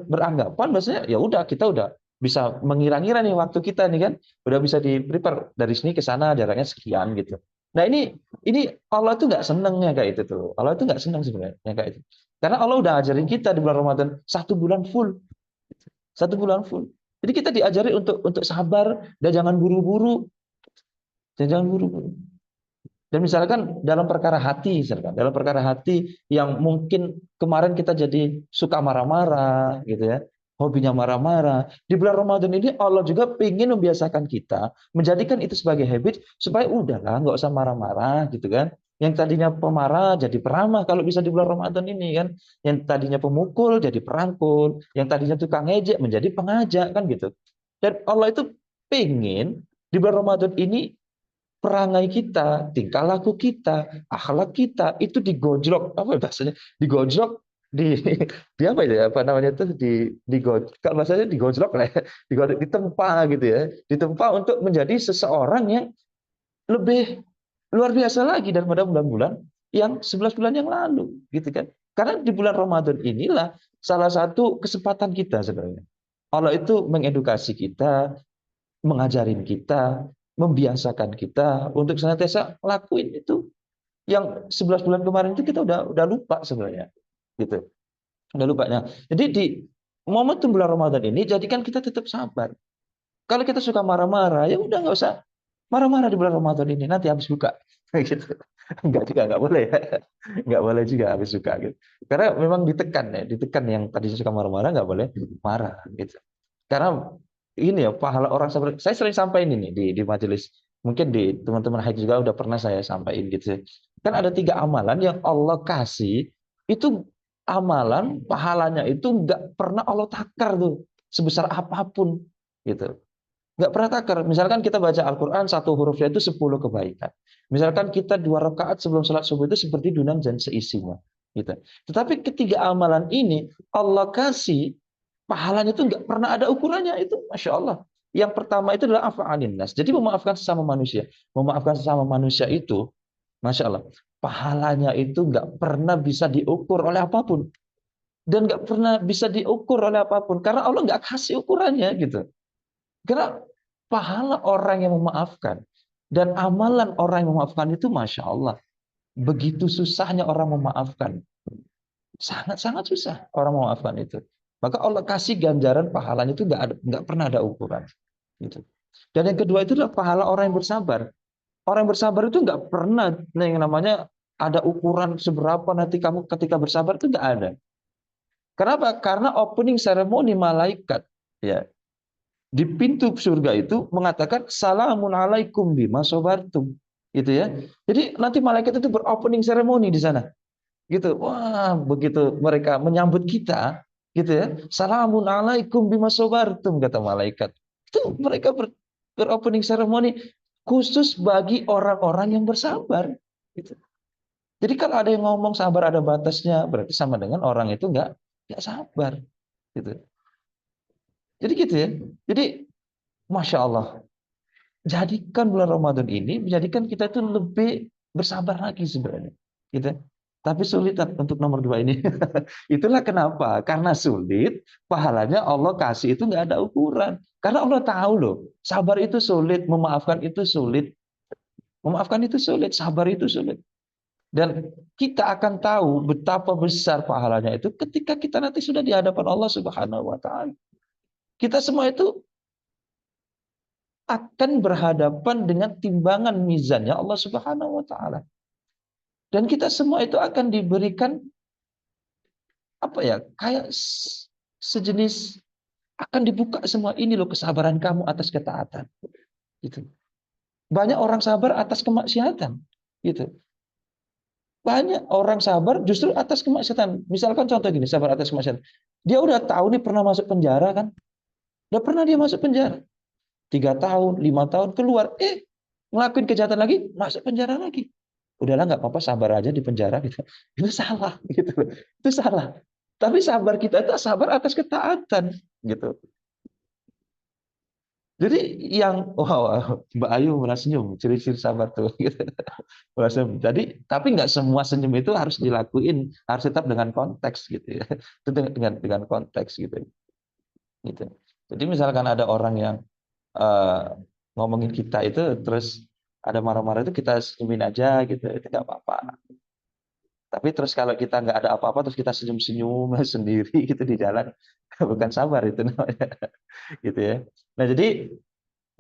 beranggapan bahwasanya ya udah kita udah bisa mengira-ngira nih waktu kita nih kan, udah bisa di prepare dari sini ke sana jaraknya sekian gitu. Nah ini Allah tuh nggak senengnya kayak itu tuh. Allah tuh nggak seneng sebenarnya kayak itu. Karena Allah udah ajarin kita di bulan Ramadan 1 bulan full, 1 bulan full. Jadi kita diajari untuk sabar dan jangan buru-buru, dan jangan buru-buru. Dan misalkan dalam perkara hati, misalkan dalam perkara hati yang mungkin kemarin kita jadi suka marah-marah, gitu ya, hobinya marah-marah. Di bulan Ramadan ini Allah juga ingin membiasakan kita, menjadikan itu sebagai habit supaya udahlah, nggak usah marah-marah, gitu kan. Yang tadinya pemarah jadi peramah kalau bisa di bulan Ramadan ini kan. Yang tadinya pemukul jadi perangkul, yang tadinya tukang ngejek menjadi pengajak kan gitu. Dan Allah itu pengen di bulan Ramadan ini perangai kita, tingkah laku kita, akhlak kita itu digojlok apa bahasanya? Digojlok di di apa ya? Apa namanya itu kalau bahasanya digojlok lah ya. Ditempa gitu ya. Ditempa untuk menjadi seseorang yang lebih luar biasa lagi daripada bulan-bulan yang 11 bulan yang lalu gitu kan. Karena di bulan Ramadan inilah salah satu kesempatan kita sebenarnya. Allah itu mengedukasi kita, mengajarin kita, membiasakan kita untuk senantiasa lakuin itu yang 11 bulan kemarin itu kita udah lupa sebenarnya gitu udah lupa. Nah, jadi di momentum bulan Ramadan ini jadikan kita tetap sabar. Kalau kita suka marah-marah ya udah nggak usah marah-marah di bulan Ramadan ini nanti habis buka gitu. Enggak juga nggak boleh ya. Nggak boleh juga habis suka gitu karena memang ditekan yang tadi suka marah-marah nggak boleh marah gitu karena ini ya pahala orang seperti saya sering sampaikan ini di majelis mungkin di teman-teman haji juga udah pernah saya sampaikan gitu kan ada 3 amalan yang Allah kasih itu amalan pahalanya itu nggak pernah Allah takar tuh sebesar apapun gitu nggak pernah takar. Misalkan kita baca Al-Quran satu hurufnya itu 10 kebaikan. Misalkan kita 2 rakaat sebelum sholat subuh itu seperti dunia dan seisinya. Gitu. Tetapi ketiga amalan ini Allah kasih pahalanya itu nggak pernah ada ukurannya itu, masya Allah. Yang pertama itu adalah afa'anin nas. Jadi memaafkan sesama manusia. Memaafkan sesama manusia itu, masya Allah, pahalanya itu nggak pernah bisa diukur oleh apapun dan nggak pernah bisa diukur oleh apapun karena Allah nggak kasih ukurannya gitu. Karena pahala orang yang memaafkan dan amalan orang yang memaafkan itu masya Allah begitu susahnya orang memaafkan sangat-sangat susah orang memaafkan itu Maka Allah kasih ganjaran pahalanya itu nggak pernah ada ukuran. Gitu. Dan yang kedua itu adalah pahala orang yang bersabar. Orang yang bersabar itu nggak pernah yang namanya ada ukuran seberapa nanti kamu ketika bersabar itu nggak ada. Kenapa? Karena opening ceremony malaikat ya di pintu surga itu mengatakan salamun alaikum bima sobartum, gitu ya. Jadi nanti malaikat itu beropening ceremony di sana, gitu. Wah, begitu mereka menyambut kita, gitu ya. Salamun alaikum bima sobartum, kata malaikat. Itu mereka beropening ceremony khusus bagi orang-orang yang bersabar, gitu. Jadi kalau ada yang ngomong sabar ada batasnya, berarti sama dengan orang itu nggak sabar, gitu. Jadi gitu ya. Jadi Masya Allah, jadikan bulan Ramadan ini menjadikan kita itu lebih bersabar lagi sebenarnya, gitu. Tapi sulit untuk nomor dua ini. Itulah kenapa, karena sulit, pahalanya Allah kasih itu nggak ada ukuran. Karena Allah tahu loh, sabar itu sulit, memaafkan itu sulit, sabar itu sulit. Dan kita akan tahu betapa besar pahalanya itu ketika kita nanti sudah di hadapan Allah Subhanahu wa taala. Kita semua itu akan berhadapan dengan timbangan mizannya Allah Subhanahu wa taala. Dan kita semua itu akan diberikan apa ya? Kayak sejenis akan dibuka semua ini loh kesabaran kamu atas ketaatan. Gitu. Banyak orang sabar atas kemaksiatan. Gitu. Banyak orang sabar justru atas kemaksiatan. Misalkan contoh gini, sabar atas kemaksiatan. Dia udah tahu nih pernah masuk penjara kan? Udah pernah dia masuk penjara. 3 tahun, 5 tahun keluar, ngelakuin kejahatan lagi, masuk penjara lagi. Udahlah nggak apa-apa, sabar aja di penjara gitu. Itu salah gitu. Itu salah. Tapi sabar kita itu sabar atas ketaatan gitu. Jadi yang wow, Mbak Ayu malah senyum, ciri-ciri sabar tuh. Gitu. Jadi tapi nggak semua senyum itu harus dilakuin, harus tetap dengan konteks gitu ya. Itu dengan konteks gitu. Gitu. Jadi misalkan ada orang yang uh, ngomongin kita itu terus ada marah-marah itu kita senyumin aja gitu, itu nggak apa-apa. Tapi terus kalau kita nggak ada apa-apa terus kita senyum-senyum sendiri gitu di jalan, bukan sabar itu namanya, gitu ya. Nah jadi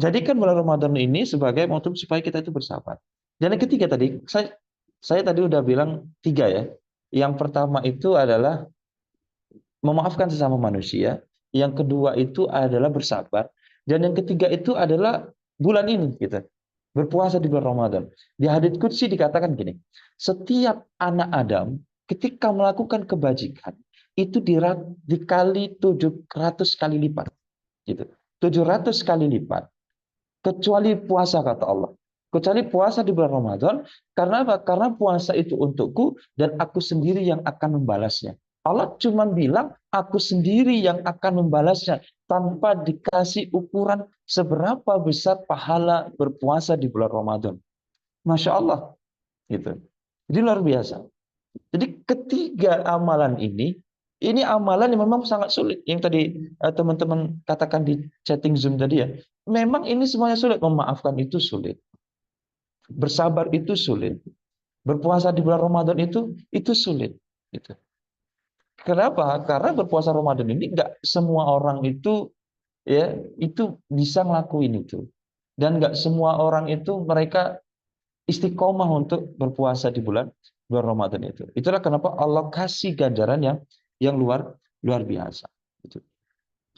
jadikan bulan Ramadan ini sebagai momentum supaya kita itu bersabar. Dan yang ketiga tadi saya tadi udah bilang tiga ya. Yang pertama itu adalah memaafkan sesama manusia. Yang kedua itu adalah bersabar. Dan yang ketiga itu adalah bulan ini gitu. Berpuasa di bulan Ramadan. Di hadits qudsi dikatakan gini, setiap anak Adam ketika melakukan kebajikan itu dikali 700 kali lipat gitu. 700 kali lipat kecuali puasa kata Allah. Kecuali puasa di bulan Ramadan, karena apa? Karena puasa itu untukku dan aku sendiri yang akan membalasnya. Allah cuma bilang, aku sendiri yang akan membalasnya tanpa dikasih ukuran seberapa besar pahala berpuasa di bulan Ramadan. Masya Allah. Gitu. Jadi luar biasa. Jadi ketiga amalan ini amalan yang memang sangat sulit. Yang tadi teman-teman katakan di chatting Zoom tadi ya. Memang ini semuanya sulit. Memaafkan itu sulit. Bersabar itu sulit. Berpuasa di bulan Ramadan itu sulit. Gitu. Kenapa? Karena berpuasa Ramadan ini nggak semua orang itu ya itu bisa ngelakuin itu. Dan nggak semua orang itu mereka istiqomah untuk berpuasa di bulan Ramadan itu. Itulah kenapa Allah kasih ganjaran yang luar luar biasa. Gitu.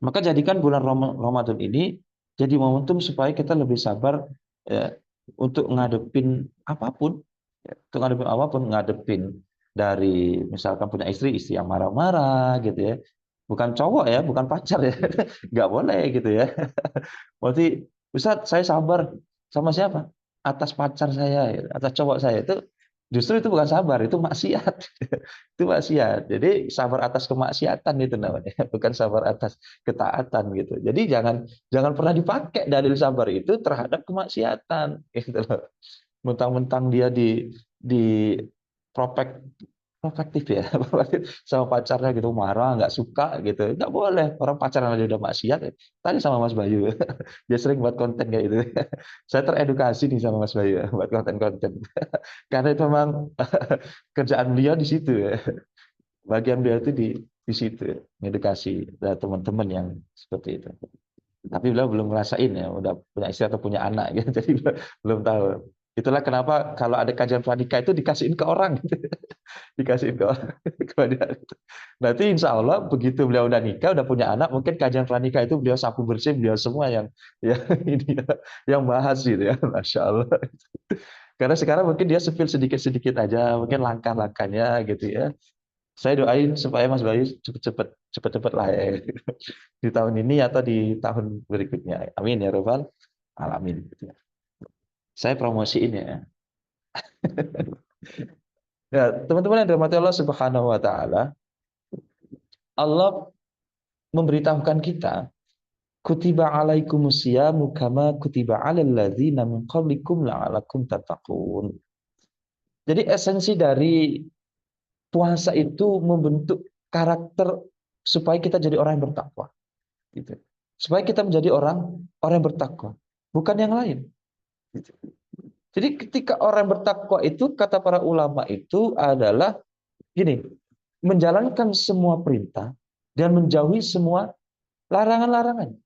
Maka jadikan bulan Ramadan ini jadi momentum supaya kita lebih sabar ya, untuk ngadepin apapun, ya, untuk ngadepin dari misalkan punya istri yang marah-marah gitu ya, bukan cowok ya, bukan pacar ya, nggak boleh gitu ya. Berarti Ustaz saya sabar sama siapa? Atas pacar saya, ya, atas cowok saya itu justru itu bukan sabar, itu maksiat. Itu maksiat. Jadi sabar atas kemaksiatan itu namanya, bukan sabar atas ketaatan gitu. Jadi jangan jangan pernah dipakai dalil sabar itu terhadap kemaksiatan gitu loh. Mentang-mentang dia di propek protektif ya, sama pacarnya gitu marah, nggak suka gitu, nggak boleh. Orang pacaran aja udah maksiat. Tanya sama Mas Bayu, dia sering buat konten kayak gitu. Saya teredukasi nih sama Mas Bayu buat konten-konten. Karena itu memang kerjaan beliau di situ ya. Bagian beliau itu di situ edukasi teman-teman yang seperti itu. Tapi beliau belum ngerasain ya, udah punya istri atau punya anak gitu, jadi belum tahu. Itulah kenapa kalau ada kajian pranikah itu dikasihin ke orang, gitu. Dikasihin ke orang. Nanti insya Allah begitu beliau udah nikah, udah punya anak, mungkin kajian pranikah itu beliau sapu bersih, beliau semua yang ini yang bahas gitu ya, Masya Allah. Karena sekarang mungkin dia spill sedikit-sedikit aja, mungkin langkah-langkahnya gitu ya. Saya doain supaya Mas Bayu cepet-cepet lah ya. Di tahun ini atau di tahun berikutnya. Amin ya Rabbal Alamin. Saya promosiin ya. Ya, teman-teman yang dirahmati Allah Subhanahu wa taala, Allah memberitahukan kita, kutiba alaikumusyamu kama kutiba alal ladzina min qablikum la'alakum tattaqun. Jadi esensi dari puasa itu membentuk karakter supaya kita jadi orang yang bertakwa, gitu. Supaya kita menjadi orang yang bertakwa, bukan yang lain. Gitu. Jadi ketika orang bertakwa itu, kata para ulama itu adalah gini, menjalankan semua perintah dan menjauhi semua larangan-larangan.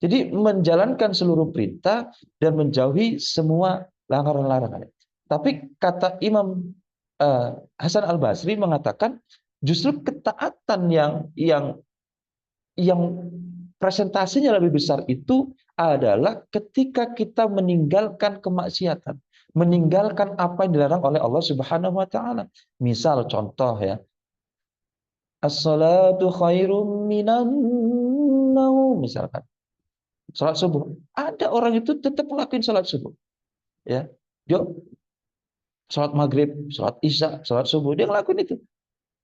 Jadi menjalankan seluruh perintah dan menjauhi semua larangan-larangan. Tapi kata Imam Hasan Al-Basri mengatakan justru ketaatan yang presentasinya lebih besar itu adalah ketika kita meninggalkan kemaksiatan, meninggalkan apa yang dilarang oleh Allah Subhanahu wa taala. Misal contoh ya, as-salatu khairum minan naum misalkan. Salat subuh. Ada orang itu tetap melakukan salat subuh, ya. Dia salat maghrib, salat isya, salat subuh, dia ngelakuin itu.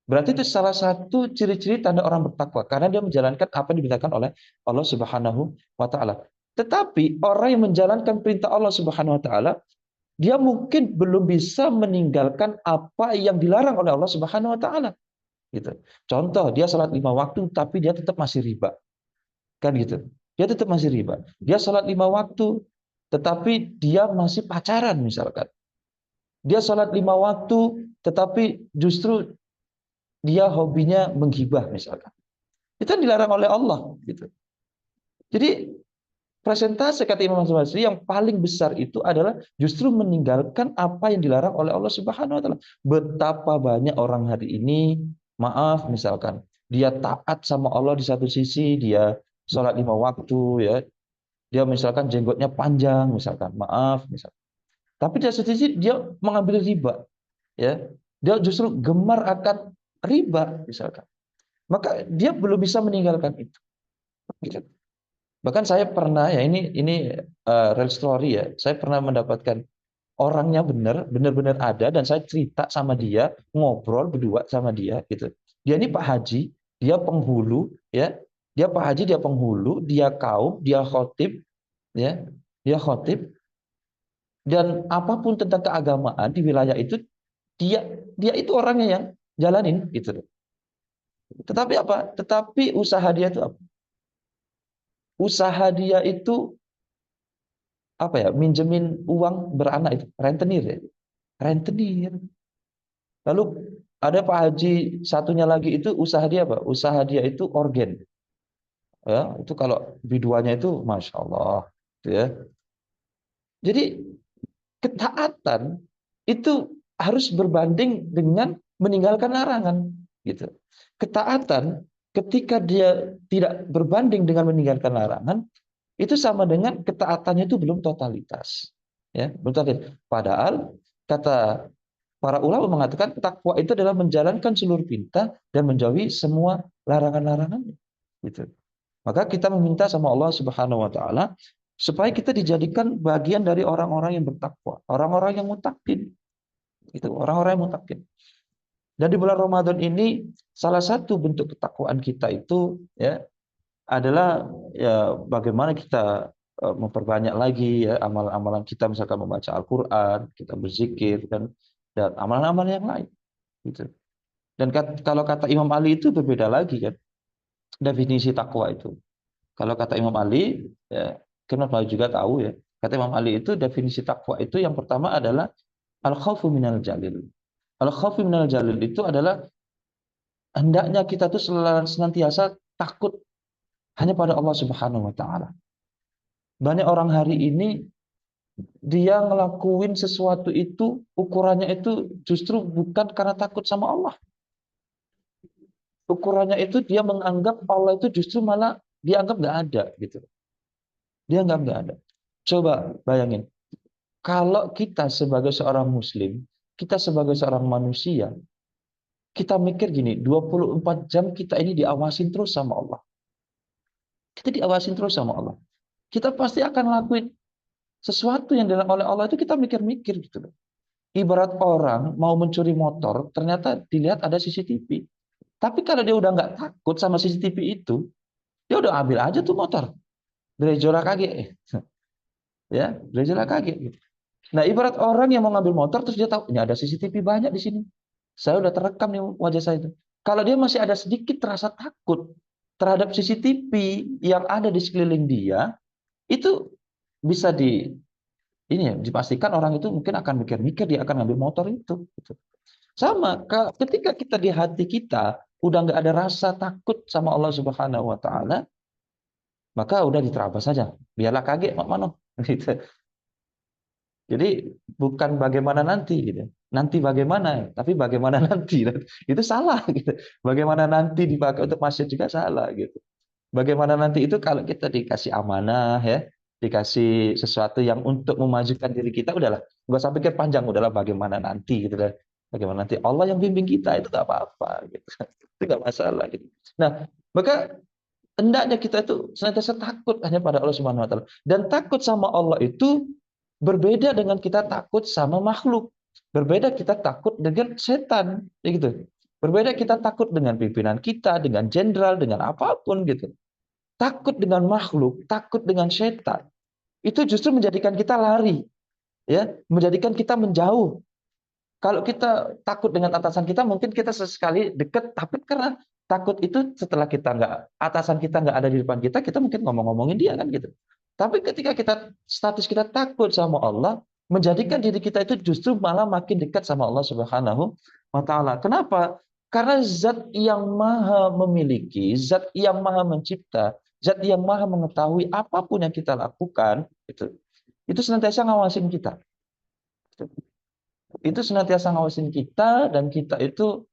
Berarti itu salah satu ciri-ciri tanda orang bertakwa karena dia menjalankan apa yang diberitakan oleh Allah Subhanahu wa taala. Tetapi orang yang menjalankan perintah Allah Subhanahu wa taala, dia mungkin belum bisa meninggalkan apa yang dilarang oleh Allah Subhanahu wa taala. Gitu. Contoh, dia salat 5 waktu tapi dia tetap masih riba. Kan gitu. Dia tetap masih riba. Dia salat 5 waktu tetapi dia masih pacaran misalkan. Dia salat 5 waktu tetapi justru dia hobinya menggibah misalkan. Itu dilarang oleh Allah gitu. Jadi presentase kata Imam Basri yang paling besar itu adalah justru meninggalkan apa yang dilarang oleh Allah Subhanahu wa taala. Betapa banyak orang hari ini, maaf misalkan, dia taat sama Allah di satu sisi, dia sholat 5 waktu ya. Dia misalkan jenggotnya panjang misalkan, maaf misalkan. Tapi di satu sisi dia mengambil riba ya. Dia justru gemar akan riba misalkan. Maka dia belum bisa meninggalkan itu. Gitu. Bahkan saya pernah ya ini real story ya. Saya pernah mendapatkan orangnya benar-benar ada dan saya cerita sama dia, ngobrol berdua sama dia gitu. Dia ini Pak Haji, dia penghulu ya. Dia Pak Haji, dia penghulu, dia kaum, dia khotib ya. Dia khotib dan apapun tentang keagamaan di wilayah itu dia dia itu orangnya yang jalanin gitu. Tetapi apa? Tetapi usaha dia itu apa? Usaha dia itu apa ya, minjemin uang beranak itu rentenir ya, rentenir. Lalu ada Pak Haji satunya lagi itu usaha dia apa, usaha dia itu organ ya, itu kalau biduannya itu Masya Allah gitu ya. Jadi ketaatan itu harus berbanding dengan meninggalkan larangan gitu. Ketaatan ketika dia tidak berbanding dengan meninggalkan larangan itu sama dengan ketaatannya itu belum totalitas. Ya, belum totalitas. Padahal kata para ulama mengatakan takwa itu adalah menjalankan seluruh perintah dan menjauhi semua larangan-larangannya. Gitu. Maka kita meminta sama Allah Subhanahu wa taala supaya kita dijadikan bagian dari orang-orang yang bertakwa, orang-orang yang mutakin. Itu orang-orang yang mutakin. Dan di bulan Ramadan ini salah satu bentuk ketakwaan kita itu ya adalah ya bagaimana kita memperbanyak lagi ya amalan-amalan kita, misalkan membaca Al-Qur'an, kita berzikir dan amalan-amalan yang lain gitu. Dan kalau kata Imam Ali itu berbeda lagi kan definisi takwa itu. Kalau kata Imam Ali ya kenapa juga tahu ya. Kata Imam Ali itu definisi takwa itu yang pertama adalah al-khaufu minal jalil. Al-khaufu minal jalil itu adalah hendaknya kita tuh senantiasa takut hanya pada Allah Subhanahu wa taala. Banyak orang hari ini dia ngelakuin sesuatu itu ukurannya itu justru bukan karena takut sama Allah. Ukurannya itu dia menganggap Allah itu justru malah dianggap nggak ada gitu. Dia anggap nggak ada. Coba bayangin, kalau kita sebagai seorang muslim, kita sebagai seorang manusia, kita mikir gini, 24 jam kita ini diawasin terus sama Allah. Kita diawasin terus sama Allah. Kita pasti akan lakuin sesuatu yang dilarang oleh Allah itu kita mikir-mikir gitu loh. Ibarat orang mau mencuri motor, ternyata dilihat ada CCTV. Tapi kalau dia udah nggak takut sama CCTV itu, dia udah ambil aja tuh motor. Brejora kaget. Ya, brejora kaget. Nah, ibarat orang yang mau ngambil motor, terus dia tahu, ini ada CCTV banyak di sini. Saya udah terekam nih wajah saya itu. Kalau dia masih ada sedikit rasa takut terhadap CCTV yang ada di sekeliling dia, itu bisa ini ya, dipastikan orang itu mungkin akan mikir-mikir dia akan ngambil motor itu. Gitu. Sama, ketika kita di hati kita udah nggak ada rasa takut sama Allah Subhanahu Wa Taala, maka udah diterabas saja. Biarlah kaget, Mak Mano. Gitu. Jadi bukan bagaimana nanti, gitu. Nanti bagaimana, tapi bagaimana nanti. Itu salah. Gitu. Bagaimana nanti dipakai untuk masjid juga salah. Gitu. Bagaimana nanti itu kalau kita dikasih amanah ya, dikasih sesuatu yang untuk memajukan diri kita, udahlah, nggak usah pikir panjang, udahlah bagaimana nanti gitu lah. Bagaimana nanti Allah yang bimbing kita itu nggak apa-apa gitu. Itu nggak masalah gitu. Nah, maka hendaknya kita itu senantiasa takut hanya pada Allah Subhanahu wa taala. Dan takut sama Allah itu berbeda dengan kita takut sama makhluk. Berbeda kita takut dengan setan, gitu. Berbeda kita takut dengan pimpinan kita, dengan jenderal, dengan apapun gitu. Takut dengan makhluk, takut dengan setan, itu justru menjadikan kita lari, ya, menjadikan kita menjauh. Kalau kita takut dengan atasan kita, mungkin kita sesekali dekat, tapi karena takut itu setelah kita nggak, atasan kita nggak ada di depan kita, kita mungkin ngomong-ngomongin dia kan gitu. Tapi ketika kita status kita takut sama Allah, menjadikan diri kita itu justru malah makin dekat sama Allah Subhanahu wa taala. Kenapa? Karena zat yang maha memiliki, zat yang maha mencipta, zat yang maha mengetahui apapun yang kita lakukan, itu senantiasa ngawasin kita. Itu senantiasa ngawasin kita dan kita itu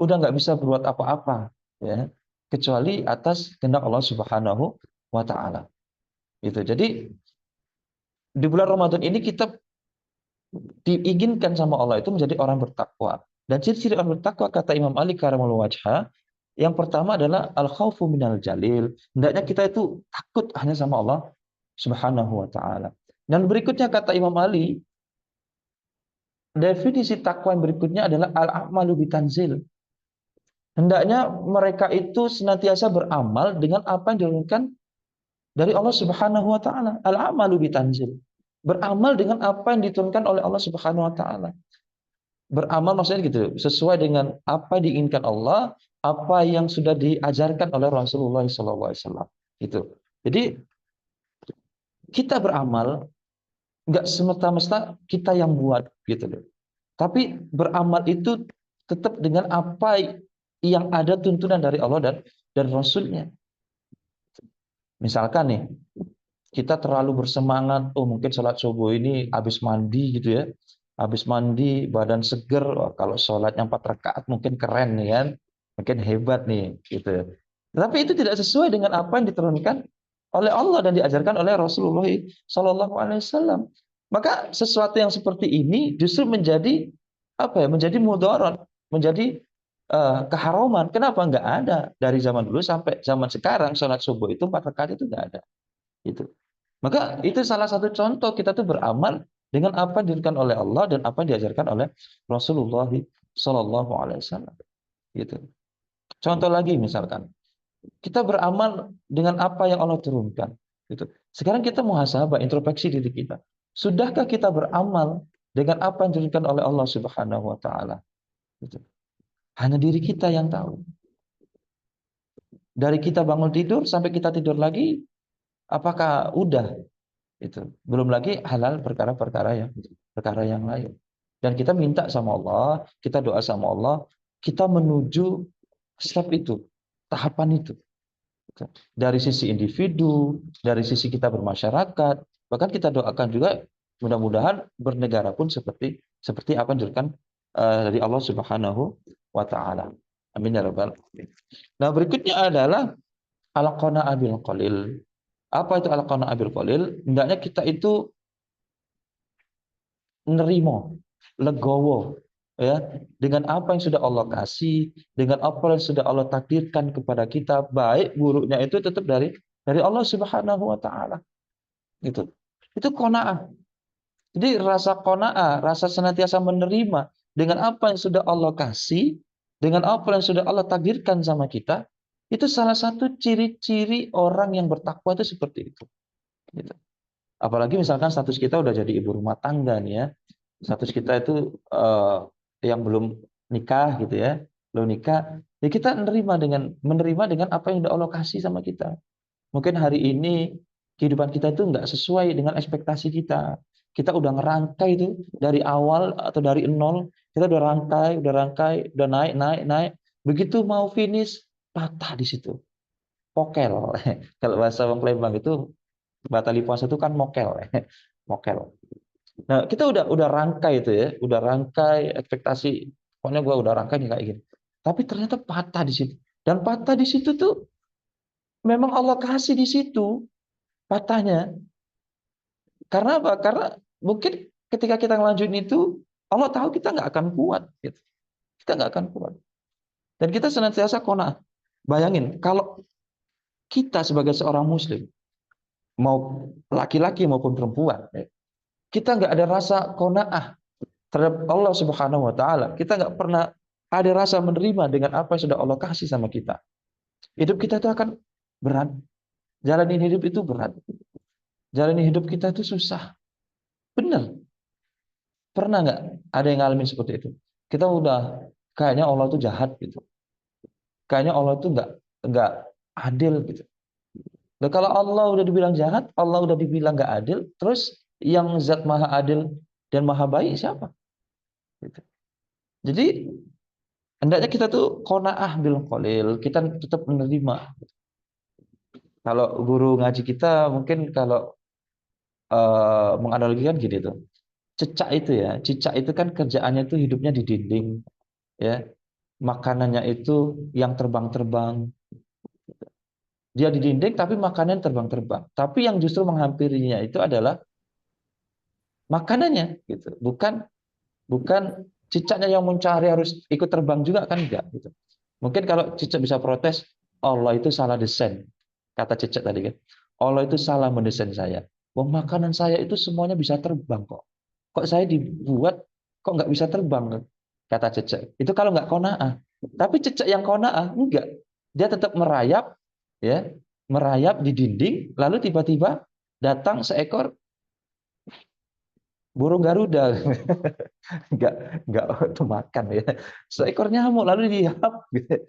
udah nggak bisa berbuat apa-apa ya kecuali atas kehendak Allah Subhanahu wa taala. Itu. Jadi di bulan Ramadan ini kita diinginkan sama Allah itu menjadi orang bertakwa. Dan ciri-ciri orang bertakwa kata Imam Ali karamullah wajha, yang pertama adalah al-khaufu minal jalil. Hendaknya kita itu takut hanya sama Allah Subhanahu wa taala. Dan berikutnya kata Imam Ali, definisi takwa yang berikutnya adalah al-a'malu bitanzil. Hendaknya mereka itu senantiasa beramal dengan apa yang diturunkan dari Allah Subhanahu wa taala. Al-a'malu bitanzil. Beramal dengan apa yang diturunkan oleh Allah Subhanahu wa taala. Beramal maksudnya gitu, sesuai dengan apa yang diinginkan Allah, apa yang sudah diajarkan oleh Rasulullah SAW. Itu. Jadi kita beramal nggak semata-mata kita yang buat gitu loh. Tapi beramal itu tetap dengan apa yang ada tuntunan dari Allah dan Rasulnya. Misalkan nih, kita terlalu bersemangat, oh mungkin sholat subuh ini habis mandi gitu ya. Habis mandi, badan seger, wah, kalau sholatnya 4 rakaat mungkin keren nih kan. Mungkin hebat nih gitu. Tapi itu tidak sesuai dengan apa yang diturunkan oleh Allah dan diajarkan oleh Rasulullah SAW. Maka sesuatu yang seperti ini justru menjadi apa ya? Menjadi mudarat, menjadi keharaman. Kenapa nggak ada dari zaman dulu sampai zaman sekarang sholat subuh itu 4 rakaat itu nggak ada. Gitu. Maka itu salah satu contoh kita tuh beramal dengan apa yang diajarkan oleh Allah dan apa yang diajarkan oleh Rasulullah Shallallahu Alaihi Wasallam. Gitu. Contoh lagi misalkan kita beramal dengan apa yang Allah turunkan. Gitu. Sekarang kita muhasabah, introspeksi diri kita. Sudahkah kita beramal dengan apa yang diturunkan oleh Allah Subhanahu Wa Taala? Gitu. Hanya diri kita yang tahu. Dari kita bangun tidur sampai kita tidur lagi, apakah udah itu belum lagi halal perkara yang lain dan kita minta sama Allah, kita doa sama Allah, kita menuju Step itu, tahapan itu. Dari sisi individu, dari sisi kita bermasyarakat, bahkan kita doakan juga mudah-mudahan bernegara pun seperti seperti apa yang dilakukan dari Allah Subhanahu wa taala. Amin ya rabbal alamin. Nah, berikutnya adalah al-qana'a bil qalil. Apa itu al-qana'a bil qalil? Hendaknya kita itu nerimo, legowo, ya, dengan apa yang sudah Allah kasih, dengan apa yang sudah Allah takdirkan kepada kita, baik buruknya itu tetap dari Allah Subhanahu wa taala, gitu. Itu qanaah. Jadi rasa qanaah, rasa senantiasa menerima dengan apa yang sudah Allah kasih, dengan apa yang sudah Allah takdirkan sama kita, itu salah satu ciri-ciri orang yang bertakwa itu seperti itu, gitu. Apalagi misalkan status kita udah jadi ibu rumah tangga nih ya. Status kita itu yang belum nikah gitu ya, belum nikah, ya kita menerima dengan apa yang udah Allah kasih sama kita. Mungkin hari ini kehidupan kita itu nggak sesuai dengan ekspektasi kita. Kita udah ngerangkai itu dari awal atau dari nol, kita udah rangkai, udah naik, naik, naik. Begitu mau finish, patah di situ. Pokel. Kalau bahasa Bang Palembang itu, Batali puasa itu kan mokel. Mokel. Nah, kita udah rangkai itu ya, udah rangkai ekspektasi. Pokoknya gua udah rangkai nih kayak gini. Tapi ternyata patah di situ. Dan patah di situ tuh memang Allah kasih di situ patahnya. Karena apa? Karena mungkin ketika kita ngelanjutin itu, Allah tahu kita nggak akan kuat. Gitu. Kita nggak akan kuat. Dan kita senantiasa qanaah. Bayangin, kalau kita sebagai seorang muslim, mau laki-laki maupun perempuan, ya, kita nggak ada rasa qanaah terhadap Allah Subhanahu wa taala. Kita nggak pernah ada rasa menerima dengan apa yang sudah Allah kasih sama kita. Hidup kita itu akan berat. Jalanin hidup itu berat. Jalanin hidup kita itu susah. Benar. Pernah nggak ada yang ngalamin seperti itu? Kita udah kayaknya Allah itu jahat gitu. Kayaknya Allah itu nggak adil gitu. Nah, kalau Allah udah dibilang jahat, Allah udah dibilang nggak adil, terus yang zat maha adil dan maha baik siapa? Gitu. Jadi hendaknya kita tuh qanaah bil qalil, kita tetap menerima. Kalau guru ngaji kita mungkin kalau menganalogikan gini tuh. Cicak itu ya, cicak itu kan kerjaannya itu hidupnya di dinding ya. Makanannya itu yang terbang-terbang. Dia di dinding tapi makanan terbang-terbang. Tapi yang justru menghampirinya itu adalah makanannya gitu. Bukan bukan cicaknya yang mencari harus ikut terbang juga kan enggak gitu. Mungkin kalau cicak bisa protes, Allah itu salah desain. Kata cicak tadi kan. Allah itu salah mendesain saya. Wong makanan saya itu semuanya bisa terbang kok. Kok saya dibuat kok nggak bisa terbang? Kata cicak. Itu kalau nggak qanaah. Tapi cicak yang qanaah enggak. Dia tetap merayap ya, merayap di dinding lalu tiba-tiba datang seekor burung Garuda. nggak nggak itu makan ya. Seekor nyamuk lalu dihap gitu.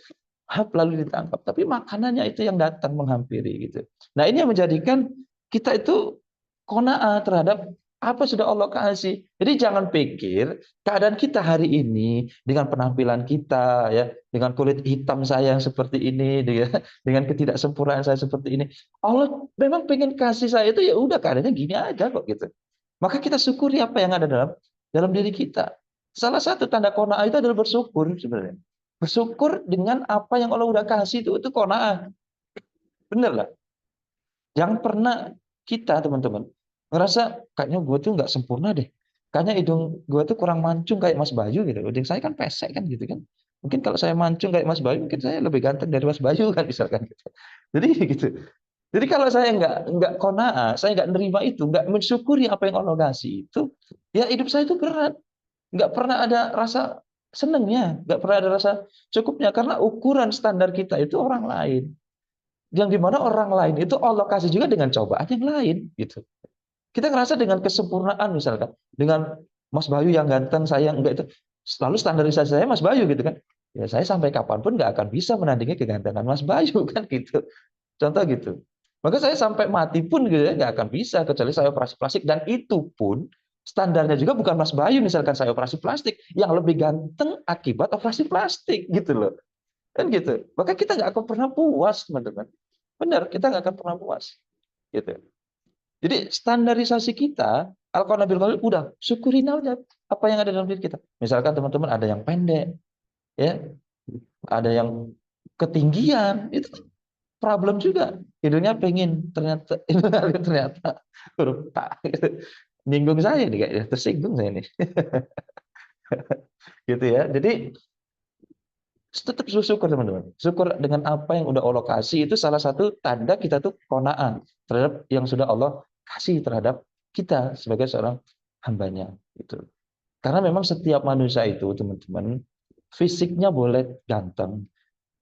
Hap lalu ditangkap. Tapi makanannya itu yang datang menghampiri gitu. Nah, ini yang menjadikan kita itu qanaah terhadap apa sudah Allah kasih. Jadi jangan pikir keadaan kita hari ini dengan penampilan kita ya, dengan kulit hitam saya yang seperti ini, dengan ketidaksempurnaan saya seperti ini. Allah memang pengen kasih saya itu ya udah keadaannya gini aja kok gitu. Maka kita syukuri apa yang ada dalam dalam diri kita. Salah satu tanda qanaah itu adalah bersyukur sebenarnya. Bersyukur dengan apa yang Allah udah kasih itu qanaah. Bener lah. Jangan pernah kita teman-teman ngerasa kayaknya gue tuh nggak sempurna deh. Kayaknya hidung gue tuh kurang mancung kayak Mas Bayu gitu. Hidung saya kan pesek kan gitu kan. Mungkin kalau saya mancung kayak Mas Bayu, mungkin saya lebih ganteng dari Mas Bayu kan misalkan gitu. Jadi gitu. Jadi kalau saya nggak qanaah, saya nggak nerima itu, nggak mensyukuri apa yang Allah kasih itu, ya hidup saya itu berat. Nggak pernah ada rasa senangnya, nggak pernah ada rasa cukupnya karena ukuran standar kita itu orang lain. Yang dimana orang lain itu Allah kasih juga dengan cobaan yang lain gitu. Kita ngerasa dengan kesempurnaan misalkan, dengan Mas Bayu yang ganteng, saya enggak itu selalu standarisasi saya Mas Bayu gitu kan. Ya saya sampai kapanpun nggak akan bisa menandingi kegantengan Mas Bayu kan gitu. Contoh gitu. Maka saya sampai mati pun gitu ya nggak akan bisa kecuali saya operasi plastik dan itu pun standarnya juga bukan Mas Bayu misalkan saya operasi plastik yang lebih ganteng akibat operasi plastik gitu loh. Kan gitu. Maka kita nggak akan pernah puas, teman-teman. Benar, kita nggak akan pernah puas. Gitu. Jadi standarisasi kita, Al-Quran Nabil Qalil, udah syukurin aja apa yang ada dalam diri kita. Misalkan teman-teman ada yang pendek, ya, ada yang ketinggian, itu problem juga. Hidungnya pengen, ternyata ternyata huruf tak. Nyinggung saya nih kayaknya, tersinggung saya nih. Gitu ya. Jadi tetap syukur teman-teman. Syukur dengan apa yang udah Allah kasih, itu salah satu tanda kita tuh qanaah terhadap yang sudah Allah kasih terhadap kita sebagai seorang hambanya. Gitu. Karena memang setiap manusia itu teman-teman, fisiknya boleh ganteng,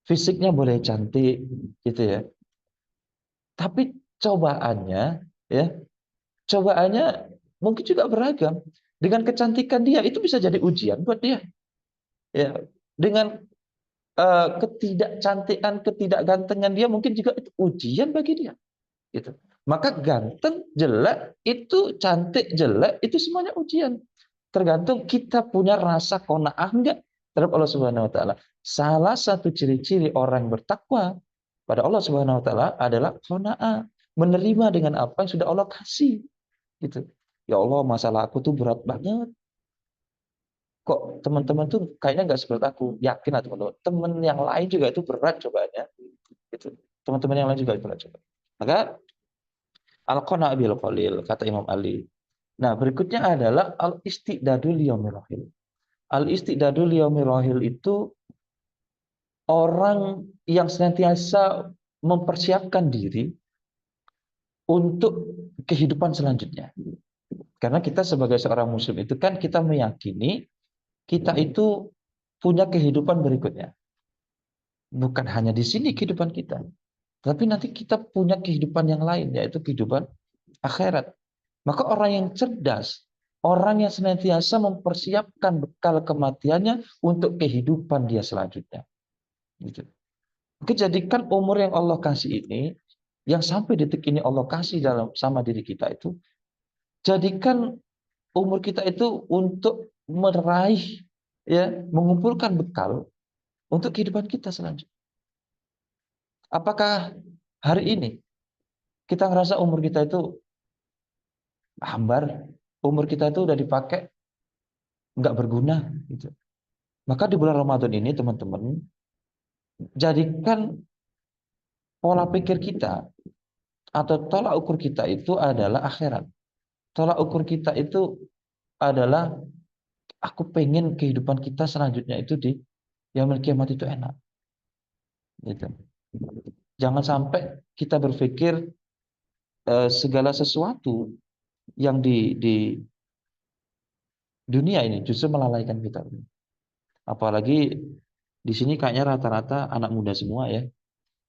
fisiknya boleh cantik, gitu ya. Tapi cobaannya, ya, cobaannya mungkin juga beragam. Dengan kecantikan dia itu bisa jadi ujian buat dia. Ya, dengan ketidakcantikan, ketidakgantengan dia mungkin juga itu ujian bagi dia. Gitu. Maka ganteng, jelek, itu cantik, jelek, itu semuanya ujian. Tergantung kita punya rasa qanaah enggak terhadap Allah Subhanahu wa taala. Salah satu ciri-ciri orang bertakwa pada Allah Subhanahu wa taala adalah qanaah, menerima dengan apa yang sudah Allah kasih. Gitu. Ya Allah, masalah aku tuh berat banget. Kok teman-teman tuh kayaknya nggak seberat aku. Yakin lah teman-teman. Teman yang lain juga itu berat cobaannya. Gitu. Teman-teman yang lain juga berat coba. Maka al-qana' bil qalil kata Imam Ali. Nah, berikutnya adalah al-istidadul yaumil rahil. Al-istidadul yaumil rahil itu orang yang senantiasa mempersiapkan diri untuk kehidupan selanjutnya. Karena kita sebagai seorang muslim itu kan kita meyakini kita itu punya kehidupan berikutnya. Bukan hanya di sini kehidupan kita, tapi nanti kita punya kehidupan yang lain, yaitu kehidupan akhirat. Maka orang yang cerdas, orang yang senantiasa mempersiapkan bekal kematiannya untuk kehidupan dia selanjutnya. Gitu. Oke, jadikan umur yang Allah kasih ini, yang sampai detik ini Allah kasih dalam sama diri kita itu, jadikan umur kita itu untuk meraih, ya, mengumpulkan bekal untuk kehidupan kita selanjutnya. Apakah hari ini kita ngerasa umur kita itu hambar, umur kita itu udah dipakai, nggak berguna, gitu. Maka di bulan Ramadan ini teman-teman, jadikan pola pikir kita atau tolak ukur kita itu adalah akhirat. Tolak ukur kita itu adalah aku pengen kehidupan kita selanjutnya itu di yaumil kiamat itu enak. Gitu. Jangan sampai kita berpikir segala sesuatu yang di dunia ini justru melalaikan kita. Apalagi di sini kayaknya rata-rata anak muda semua ya.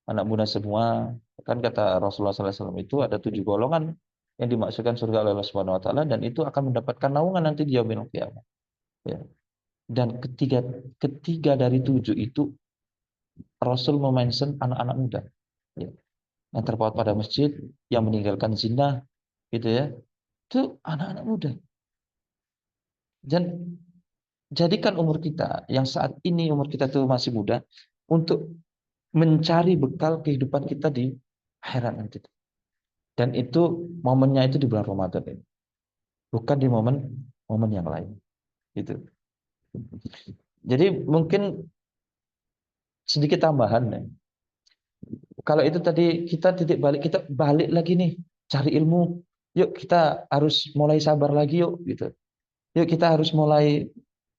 Anak muda semua, kan kata Rasulullah SAW itu ada 7 golongan yang dimaksudkan surga oleh Allah Subhanahu Wa Taala, dan itu akan mendapatkan naungan nanti di yaumil qiyamah. Ya. Dan ketiga dari 7 itu Rasul memention anak-anak muda. Ya. Yang terpaut pada masjid, yang meninggalkan zina, gitu ya. Itu anak-anak muda. Dan jadikan umur kita yang saat ini umur kita itu masih muda untuk mencari bekal kehidupan kita di akhirat nanti. Dan itu momennya itu di bulan Ramadan ini, bukan di momen yang lain. Gitu. Jadi mungkin sedikit tambahan ya. Kalau itu tadi kita titik balik, kita balik lagi nih, cari ilmu. Yuk kita harus mulai sabar lagi yuk, gitu. Yuk kita harus mulai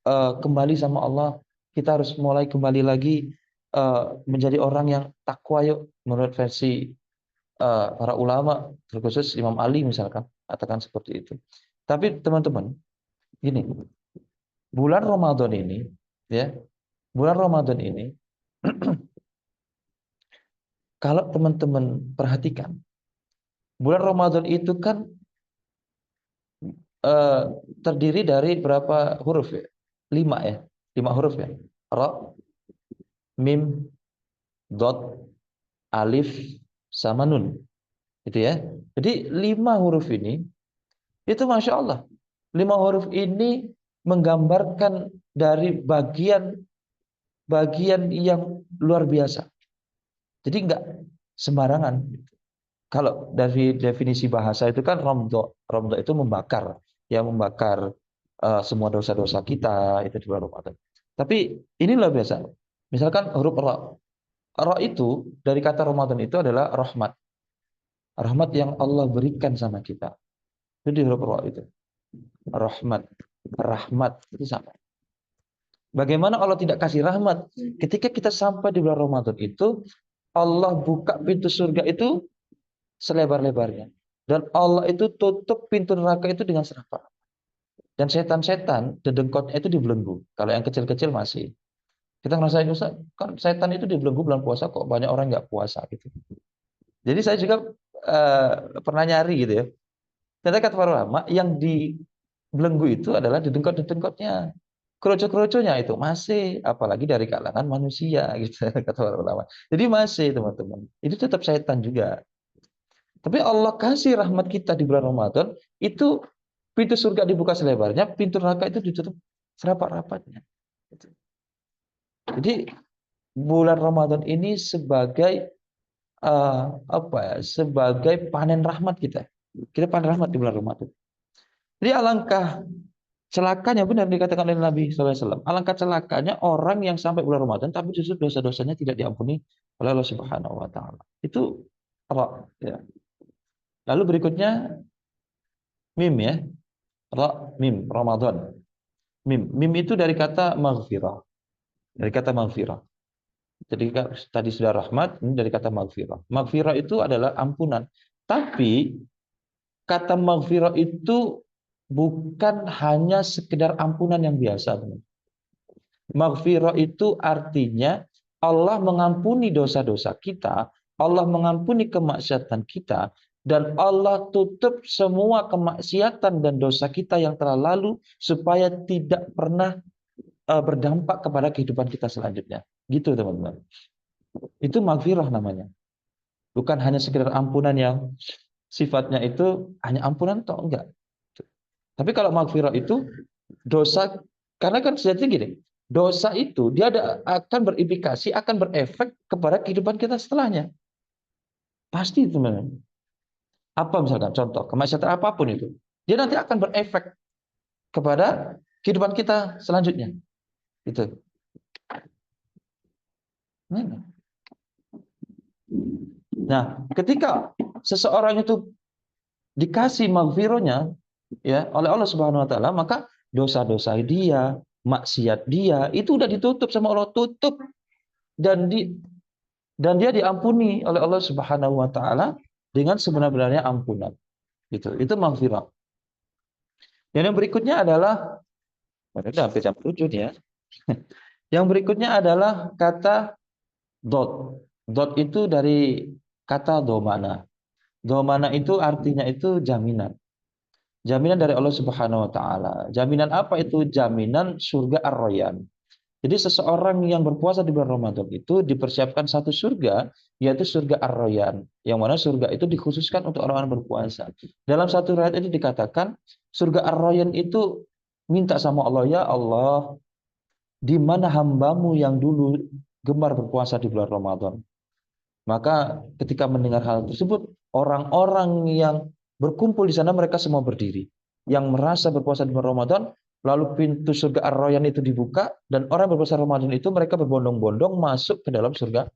kembali sama Allah. Kita harus mulai kembali lagi menjadi orang yang takwa yuk, menurut versi para ulama, terkhusus Imam Ali misalkan, katakan seperti itu. Tapi teman-teman, gini, bulan Ramadan ini, ya, bulan Ramadan ini, kalau teman-teman perhatikan, bulan Ramadan itu kan eh, terdiri dari berapa huruf ya? 5 ya, 5 huruf ya. Ra, mim, dot, alif, sama nun, gitu ya. Jadi 5 huruf ini, itu Masya Allah, 5 huruf ini menggambarkan dari bagian bagian yang luar biasa. Jadi nggak sembarangan. Kalau dari definisi bahasa itu kan romdo, romdo itu membakar, ya membakar semua dosa-dosa kita itu di bulan Ramadan. Tapi ini luar biasa. Misalkan huruf ra. Ra itu dari kata Ramadan itu adalah rahmat. Rahmat yang Allah berikan sama kita. Itu di huruf ra itu. Rahmat. Rahmat itu sama. Bagaimana Allah tidak kasih rahmat? Ketika kita sampai di bulan Ramadan itu, Allah buka pintu surga itu selebar-lebarnya. Dan Allah itu tutup pintu neraka itu dengan serapat. Dan setan-setan, dedengkotnya itu dibelenggu. Kalau yang kecil-kecil masih. Kita ngerasain, Ustaz, kan setan itu dibelenggu bulan puasa kok banyak orang nggak puasa gitu. Jadi saya juga pernah nyari gitu ya. Ternyata kata para ulama, yang dibelenggu itu adalah dedengkot-dedengkotnya. Keroco-keroconya itu masih, apalagi dari kalangan manusia gitu kata para ulama. Jadi masih teman-teman. Itu tetap setan juga. Tapi Allah kasih rahmat kita di bulan Ramadan, itu pintu surga dibuka selebarnya, pintu neraka itu ditutup serapat-rapatnya. Jadi bulan Ramadan ini sebagai apa ya? Sebagai panen rahmat kita. Kita panen rahmat di bulan Ramadan. Jadi alangkah celakanya, benar dikatakan oleh Nabi SAW. Alangkah celakanya orang yang sampai bulan Ramadan tapi justru dosa-dosanya tidak diampuni oleh Allah Subhanahu Wa Taala. Itu apa? Ya. Lalu berikutnya mim ya. Mim Ramadan. Mim itu dari kata maghfirah. Dari kata maghfirah. Jadi tadi sudah rahmat, ini dari kata maghfirah. Maghfirah itu adalah ampunan. Tapi kata maghfirah itu bukan hanya sekedar ampunan yang biasa, teman. Maghfirah itu artinya Allah mengampuni dosa-dosa kita, Allah mengampuni kemaksiatan kita, dan Allah tutup semua kemaksiatan dan dosa kita yang telah lalu supaya tidak pernah berdampak kepada kehidupan kita selanjutnya. Gitu teman-teman. Itu maghfirah namanya. Bukan hanya sekedar ampunan yang sifatnya itu hanya ampunan atau enggak. Tapi kalau maghfirah itu dosa, karena kan sejatinya gini, dosa itu dia akan berimplikasi, akan berefek kepada kehidupan kita setelahnya. Pasti teman-teman. Apa misalkan contoh, kemaksiatan apapun itu, dia nanti akan berefek kepada kehidupan kita selanjutnya. Itu. Nah, ketika seseorang itu dikasih maghfirahnya ya oleh Allah Subhanahu wa taala, maka dosa-dosa dia, maksiat dia itu udah ditutup sama Allah, tutup dan dia diampuni oleh Allah Subhanahu wa taala dengan sebenar-benarnya ampunan. Gitu. Itu maghfirah. Dan yang berikutnya adalah hampir jam 7 nih ya. Yang berikutnya adalah kata dot. Dot itu dari kata domana. Domana itu artinya itu jaminan. Jaminan dari Allah Subhanahu wa taala. Jaminan apa itu? Jaminan surga Ar-Rayyan. Jadi seseorang yang berpuasa di bulan Ramadan itu dipersiapkan satu surga, yaitu surga Ar-Rayyan. Yang mana surga itu dikhususkan untuk orang-orang berpuasa. Dalam satu riwayat ini dikatakan, surga Ar-Rayyan itu minta sama Allah, ya Allah, di mana hambamu yang dulu gemar berpuasa di bulan Ramadan. Maka ketika mendengar hal tersebut, orang-orang yang berkumpul di sana mereka semua berdiri. Yang merasa berpuasa di bulan Ramadan, lalu pintu surga Ar-Rayyan itu dibuka dan orang berpuasa Ramadan itu mereka berbondong-bondong masuk ke dalam surga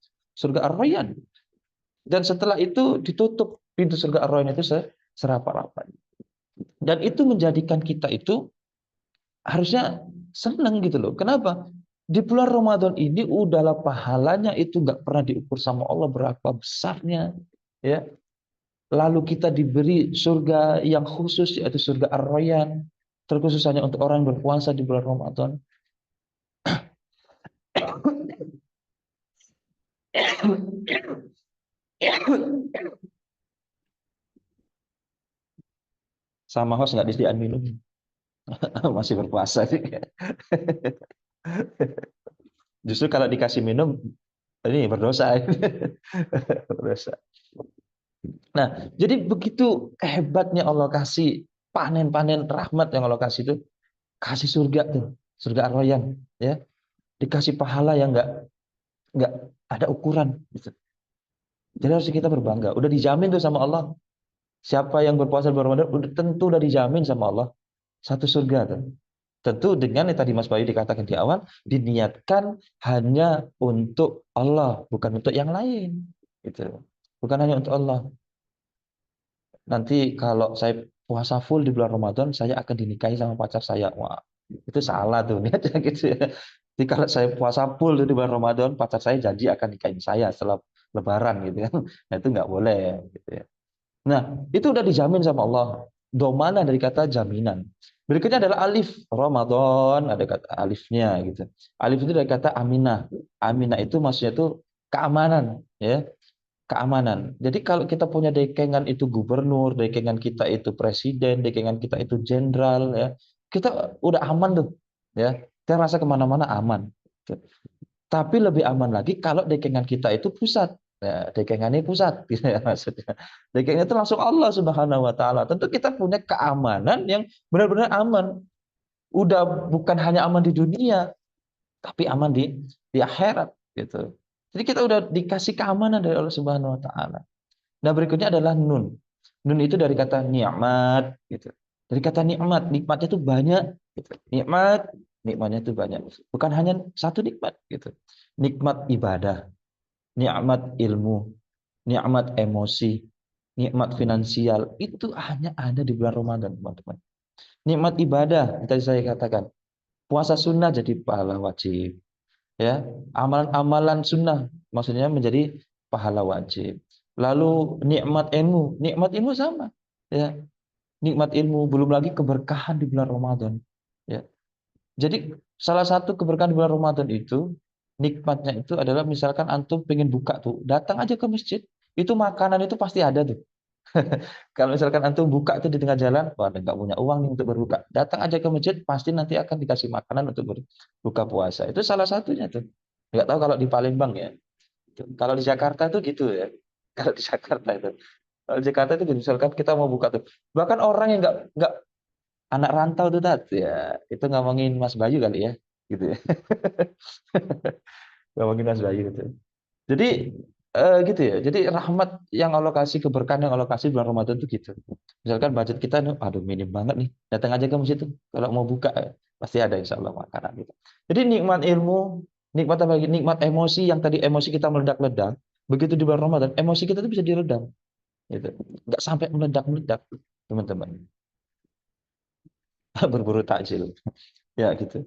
Ar-Rayyan. Dan setelah itu ditutup pintu surga Ar-Rayyan itu serapat-rapat. Dan itu menjadikan kita itu harusnya senang gitu loh. Kenapa? Di bulan Ramadan ini udahlah pahalanya itu nggak pernah diukur sama Allah berapa besarnya, ya. Lalu kita diberi surga yang khusus yaitu surga Ar-Rayyan, terkhusus hanya untuk orang yang berpuasa di bulan Ramadan. Sama host nggak disediakan minum, masih berpuasa sih. Justru kalau dikasih minum, ini berdosa. Berdosa. Nah, jadi begitu hebatnya Allah kasih panen-panen rahmat yang Allah kasih itu, kasih surga tuh, surga Ar-Rayyan, ya. dikasih pahala yang nggak ada ukuran. Gitu. Jadi harus kita berbangga. Udah dijamin tuh sama Allah. Siapa yang berpuasa di bulan Ramadan udah tentu udah dijamin sama Allah satu surga tuh. Tentu dengan yang tadi Mas Bayu dikatakan di awal, diniatkan hanya untuk Allah, bukan untuk yang lain. Gitu. Bukan hanya untuk Allah. Nanti kalau saya puasa full di bulan Ramadan, saya akan dinikahi sama pacar saya. Wah, itu salah tuh niatnya gitu ya. Jadi kalau saya puasa full di bulan Ramadan, pacar saya janji akan nikahin saya setelah Lebaran gitu kan. Nah itu nggak boleh gitu ya. Nah itu udah dijamin sama Allah. Domana dari kata jaminan. Berikutnya adalah alif Ramadan, ada kata alifnya gitu. Alif itu dari kata aminah. Aminah itu maksudnya itu keamanan ya, keamanan. Jadi kalau kita punya dekengan itu gubernur, dekengan kita itu presiden, dekengan kita itu jenderal, ya, kita udah aman tuh, ya. Kita rasa kemana-mana aman. Tapi lebih aman lagi kalau dekengan kita itu pusat. Ya, dekengannya pusat, gitu ya, maksudnya. Dekengan itu langsung Allah Subhanahu Wa Taala. Tentu kita punya keamanan yang benar-benar aman. Udah bukan hanya aman di dunia, tapi aman di akhirat, gitu. Jadi kita udah dikasih keamanan dari Allah Subhanahu Wa Taala. Nah, berikutnya adalah nun. Nun itu dari kata nikmat gitu. Dari kata nikmat, nikmatnya itu banyak gitu. Nikmat, nikmatnya itu banyak. Bukan hanya satu nikmat gitu. Nikmat ibadah, nikmat ilmu, nikmat emosi, nikmat finansial itu hanya ada di bulan Ramadan, teman-teman. Nikmat ibadah, tadi saya katakan, puasa sunnah jadi pahala wajib, ya, amalan-amalan sunnah maksudnya menjadi pahala wajib. Lalu nikmat ilmu sama, ya, nikmat ilmu, belum lagi keberkahan di bulan Ramadan, ya. Jadi salah satu keberkahan di bulan Ramadan itu nikmatnya itu adalah misalkan antum pengen buka tuh, datang aja ke masjid, itu makanan itu pasti ada tuh. Kalau misalkan antum buka itu di tengah jalan, wah nggak punya uang nih untuk berbuka, datang aja ke masjid, pasti nanti akan dikasih makanan untuk berbuka puasa. Itu salah satunya tuh. Nggak tahu kalau di Palembang ya. Kalau di Jakarta tuh gitu ya. Kalau di Jakarta itu. Kalau di Jakarta itu gitu, misalkan kita mau buka tuh. Bahkan orang yang nggak anak rantau tuh ya itu ngomongin Mas Bayu kali ya, gitu ya. Ngomongin Mas Bayu gitu. Jadi gitu ya. Jadi rahmat yang Allah kasih, keberkahan yang Allah kasih bulan Ramadan itu gitu. Misalkan budget kita, aduh minim banget nih. Datang aja ke masjid tuh. Kalau mau buka pasti ada insya Allah makanan gitu. Jadi nikmat ilmu, nikmat apa lagi? Nikmat emosi yang tadi emosi kita meledak-ledak. Begitu di bulan Ramadan, emosi kita tuh bisa diredam. Gitu. Nggak sampai meledak-meledak, teman-teman. Berburu takjil. Ya gitu.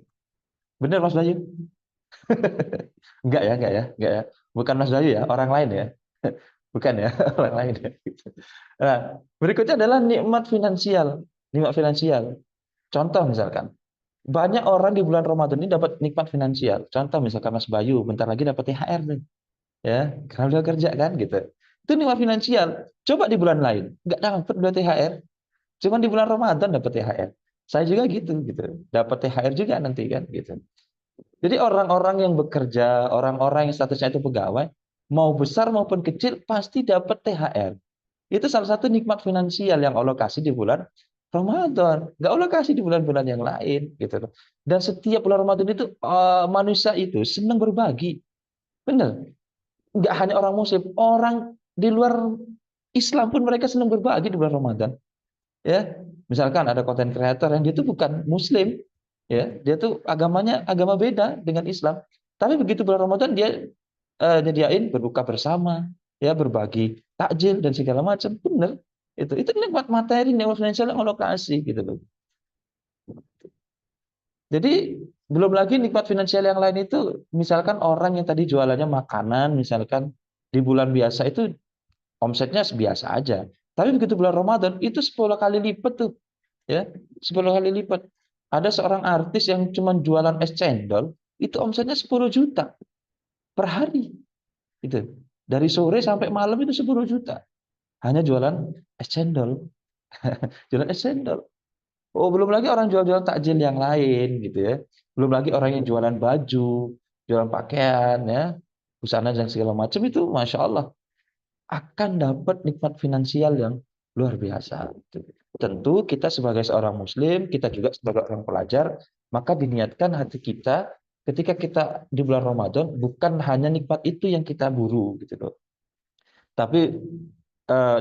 Bener Mas Bayu? Enggak ya. Bukan Mas Bayu ya, orang lain ya. Bukan ya, orang lain ya. Gitu. Nah, berikutnya adalah nikmat finansial. Nikmat finansial. Contoh misalkan, banyak orang di bulan Ramadan ini dapat nikmat finansial. Contoh misalkan Mas Bayu, bentar lagi dapat THR nih. Ya, karena udah kerja kan gitu. Itu nikmat finansial. Coba di bulan lain, nggak dapat dua THR. Cuman di bulan Ramadan dapat THR. Saya juga gitu. Dapat THR juga nanti kan gitu. Jadi orang-orang yang bekerja, orang-orang yang statusnya itu pegawai, mau besar maupun kecil pasti dapat THR. Itu salah satu nikmat finansial yang Allah kasih di bulan Ramadan. Nggak Allah kasih di bulan-bulan yang lain gitu loh. Dan setiap bulan Ramadan itu manusia itu senang berbagi. Benar. Nggak hanya orang muslim, orang di luar Islam pun mereka senang berbagi di bulan Ramadan. Ya, misalkan ada konten kreator yang dia tuh bukan muslim, ya, dia tuh agamanya agama beda dengan Islam. Tapi begitu bulan Ramadan dia nyediain berbuka bersama, ya, berbagi takjil dan segala macam. Bener. Itu nikmat materi, nikmat finansial yang Allah kasih gitu loh. Jadi belum lagi nikmat finansial yang lain itu, misalkan orang yang tadi jualannya makanan, misalkan di bulan biasa itu omsetnya biasa aja. Tapi begitu bulan Ramadan itu 10 kali lipat tuh, ya, 10 kali lipat. Ada seorang artis yang cuma jualan es cendol, itu omsetnya 10 juta per hari. Itu. Dari sore sampai malam itu 10 juta. Hanya jualan es cendol. Jualan es cendol. Oh, belum lagi orang jual-jual takjil yang lain gitu ya. Belum lagi orang yang jualan baju, jualan pakaian ya, busana dan segala macam itu Masya Allah akan dapat nikmat finansial yang luar biasa. Tentu kita sebagai seorang muslim, kita juga sebagai orang pelajar, maka diniatkan hati kita ketika kita di bulan Ramadan bukan hanya nikmat itu yang kita buru gitu loh. Tapi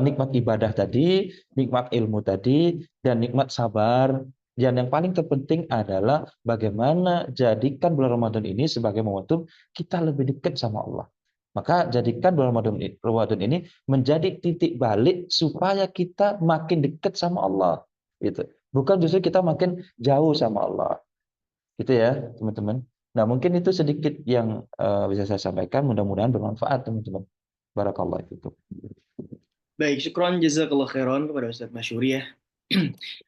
nikmat ibadah tadi, nikmat ilmu tadi, dan nikmat sabar. Dan yang paling terpenting adalah bagaimana jadikan bulan Ramadan ini sebagai momentum kita lebih dekat sama Allah. Maka jadikan bulan Ramadan ini menjadi titik balik supaya kita makin dekat sama Allah. Gitu. Bukan justru kita makin jauh sama Allah. Gitu ya, teman-teman. Nah, mungkin itu sedikit yang bisa saya sampaikan. Mudah-mudahan bermanfaat, teman-teman. Barakallah itu. Baik, syukron jazakallah khairan kepada Ustadz Masyuri ya.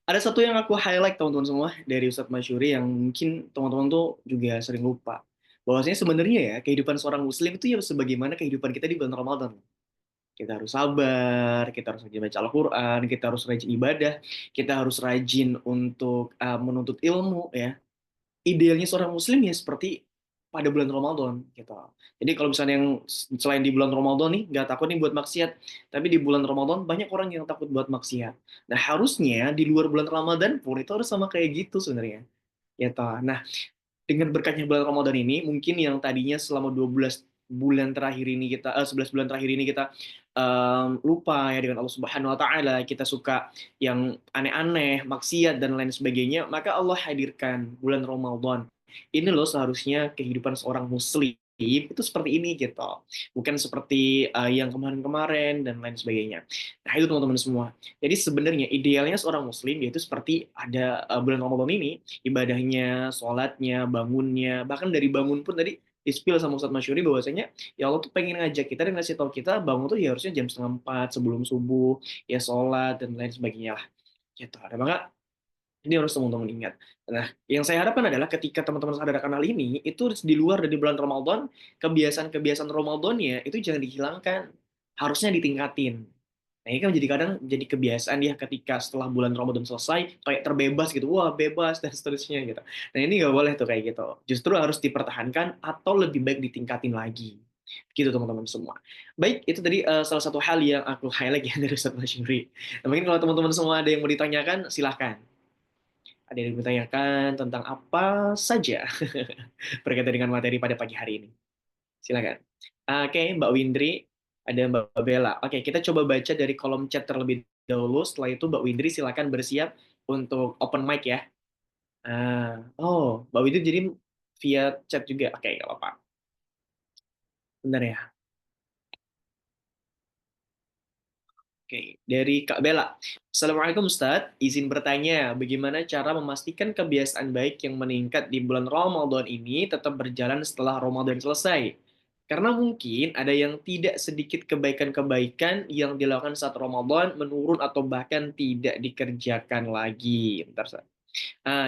Ada satu yang aku highlight teman-teman semua dari Ustadz Masyuri yang mungkin teman-teman tuh juga sering lupa. Bahwasanya sebenarnya ya kehidupan seorang muslim itu ya sebagaimana kehidupan kita di bulan Ramadan. Kita harus sabar, kita harus rajin baca Al-Quran, kita harus rajin ibadah, kita harus rajin untuk menuntut ilmu ya. Idealnya seorang muslim ya seperti pada bulan Ramadan gitu. Jadi kalau misalnya yang selain di bulan Ramadan nih nggak takut nih buat maksiat, tapi di bulan Ramadan banyak orang yang takut buat maksiat. Nah harusnya di luar bulan Ramadan pun itu harus sama kayak gitu sebenarnya. Ya toh. Nah dengan berkatnya bulan Ramadan ini, mungkin yang tadinya selama 12 bulan terakhir ini kita 11 bulan terakhir ini kita lupa ya dengan Allah Subhanahu wa taala, kita suka yang aneh-aneh, maksiat dan lain sebagainya, maka Allah hadirkan bulan Ramadan. Ini loh seharusnya kehidupan seorang muslim itu seperti ini gitu. Bukan seperti yang kemarin-kemarin dan lain sebagainya. Nah, itu teman-teman semua. Jadi sebenarnya idealnya seorang muslim yaitu seperti ada bulan Ramadan ini ibadahnya, sholatnya, bangunnya, bahkan dari bangun pun tadi di-spill sama Ustadz Masyuri bahwasanya ya Allah tuh pengen ngajak kita dan ngasih tahu kita bangun tuh ya harusnya jam 3:30 sebelum subuh, ya sholat dan lain sebagainya lah. Gitu. Ada banget. Ini harus teman-teman ingat. Nah, yang saya harapkan adalah ketika teman-teman sadar akan hal ini, itu di luar dari bulan Ramadan, kebiasaan-kebiasaan Ramadannya itu jangan dihilangkan. Harusnya ditingkatin. Nah, ini kan jadi kadang jadi kebiasaan ya ketika setelah bulan Ramadan selesai, kayak terbebas gitu, wah bebas dan seterusnya gitu. Nah ini nggak boleh tuh kayak gitu. Justru harus dipertahankan atau lebih baik ditingkatin lagi. Gitu teman-teman semua. Baik, itu tadi salah satu hal yang aku highlight ya dari Ustaz Masyuri. Nah, mungkin kalau teman-teman semua ada yang mau ditanyakan, silahkan. Ada yang ditanyakan tentang apa saja berkaitan dengan materi pada pagi hari ini. Silakan. Oke, Mbak Windri, ada Mbak Bella. Oke, kita coba baca dari kolom chat terlebih dahulu. Setelah itu Mbak Windri silakan bersiap untuk open mic ya. Oh, Mbak Windri jadi via chat juga. Oke, nggak apa-apa. Bentar ya. Oke, dari Kak Bella. Assalamualaikum Ustadz, izin bertanya, bagaimana cara memastikan kebiasaan baik yang meningkat di bulan Ramadan ini tetap berjalan setelah Ramadan selesai? Karena mungkin ada yang tidak sedikit kebaikan-kebaikan yang dilakukan saat Ramadan menurun atau bahkan tidak dikerjakan lagi. Bentar, Ustadz.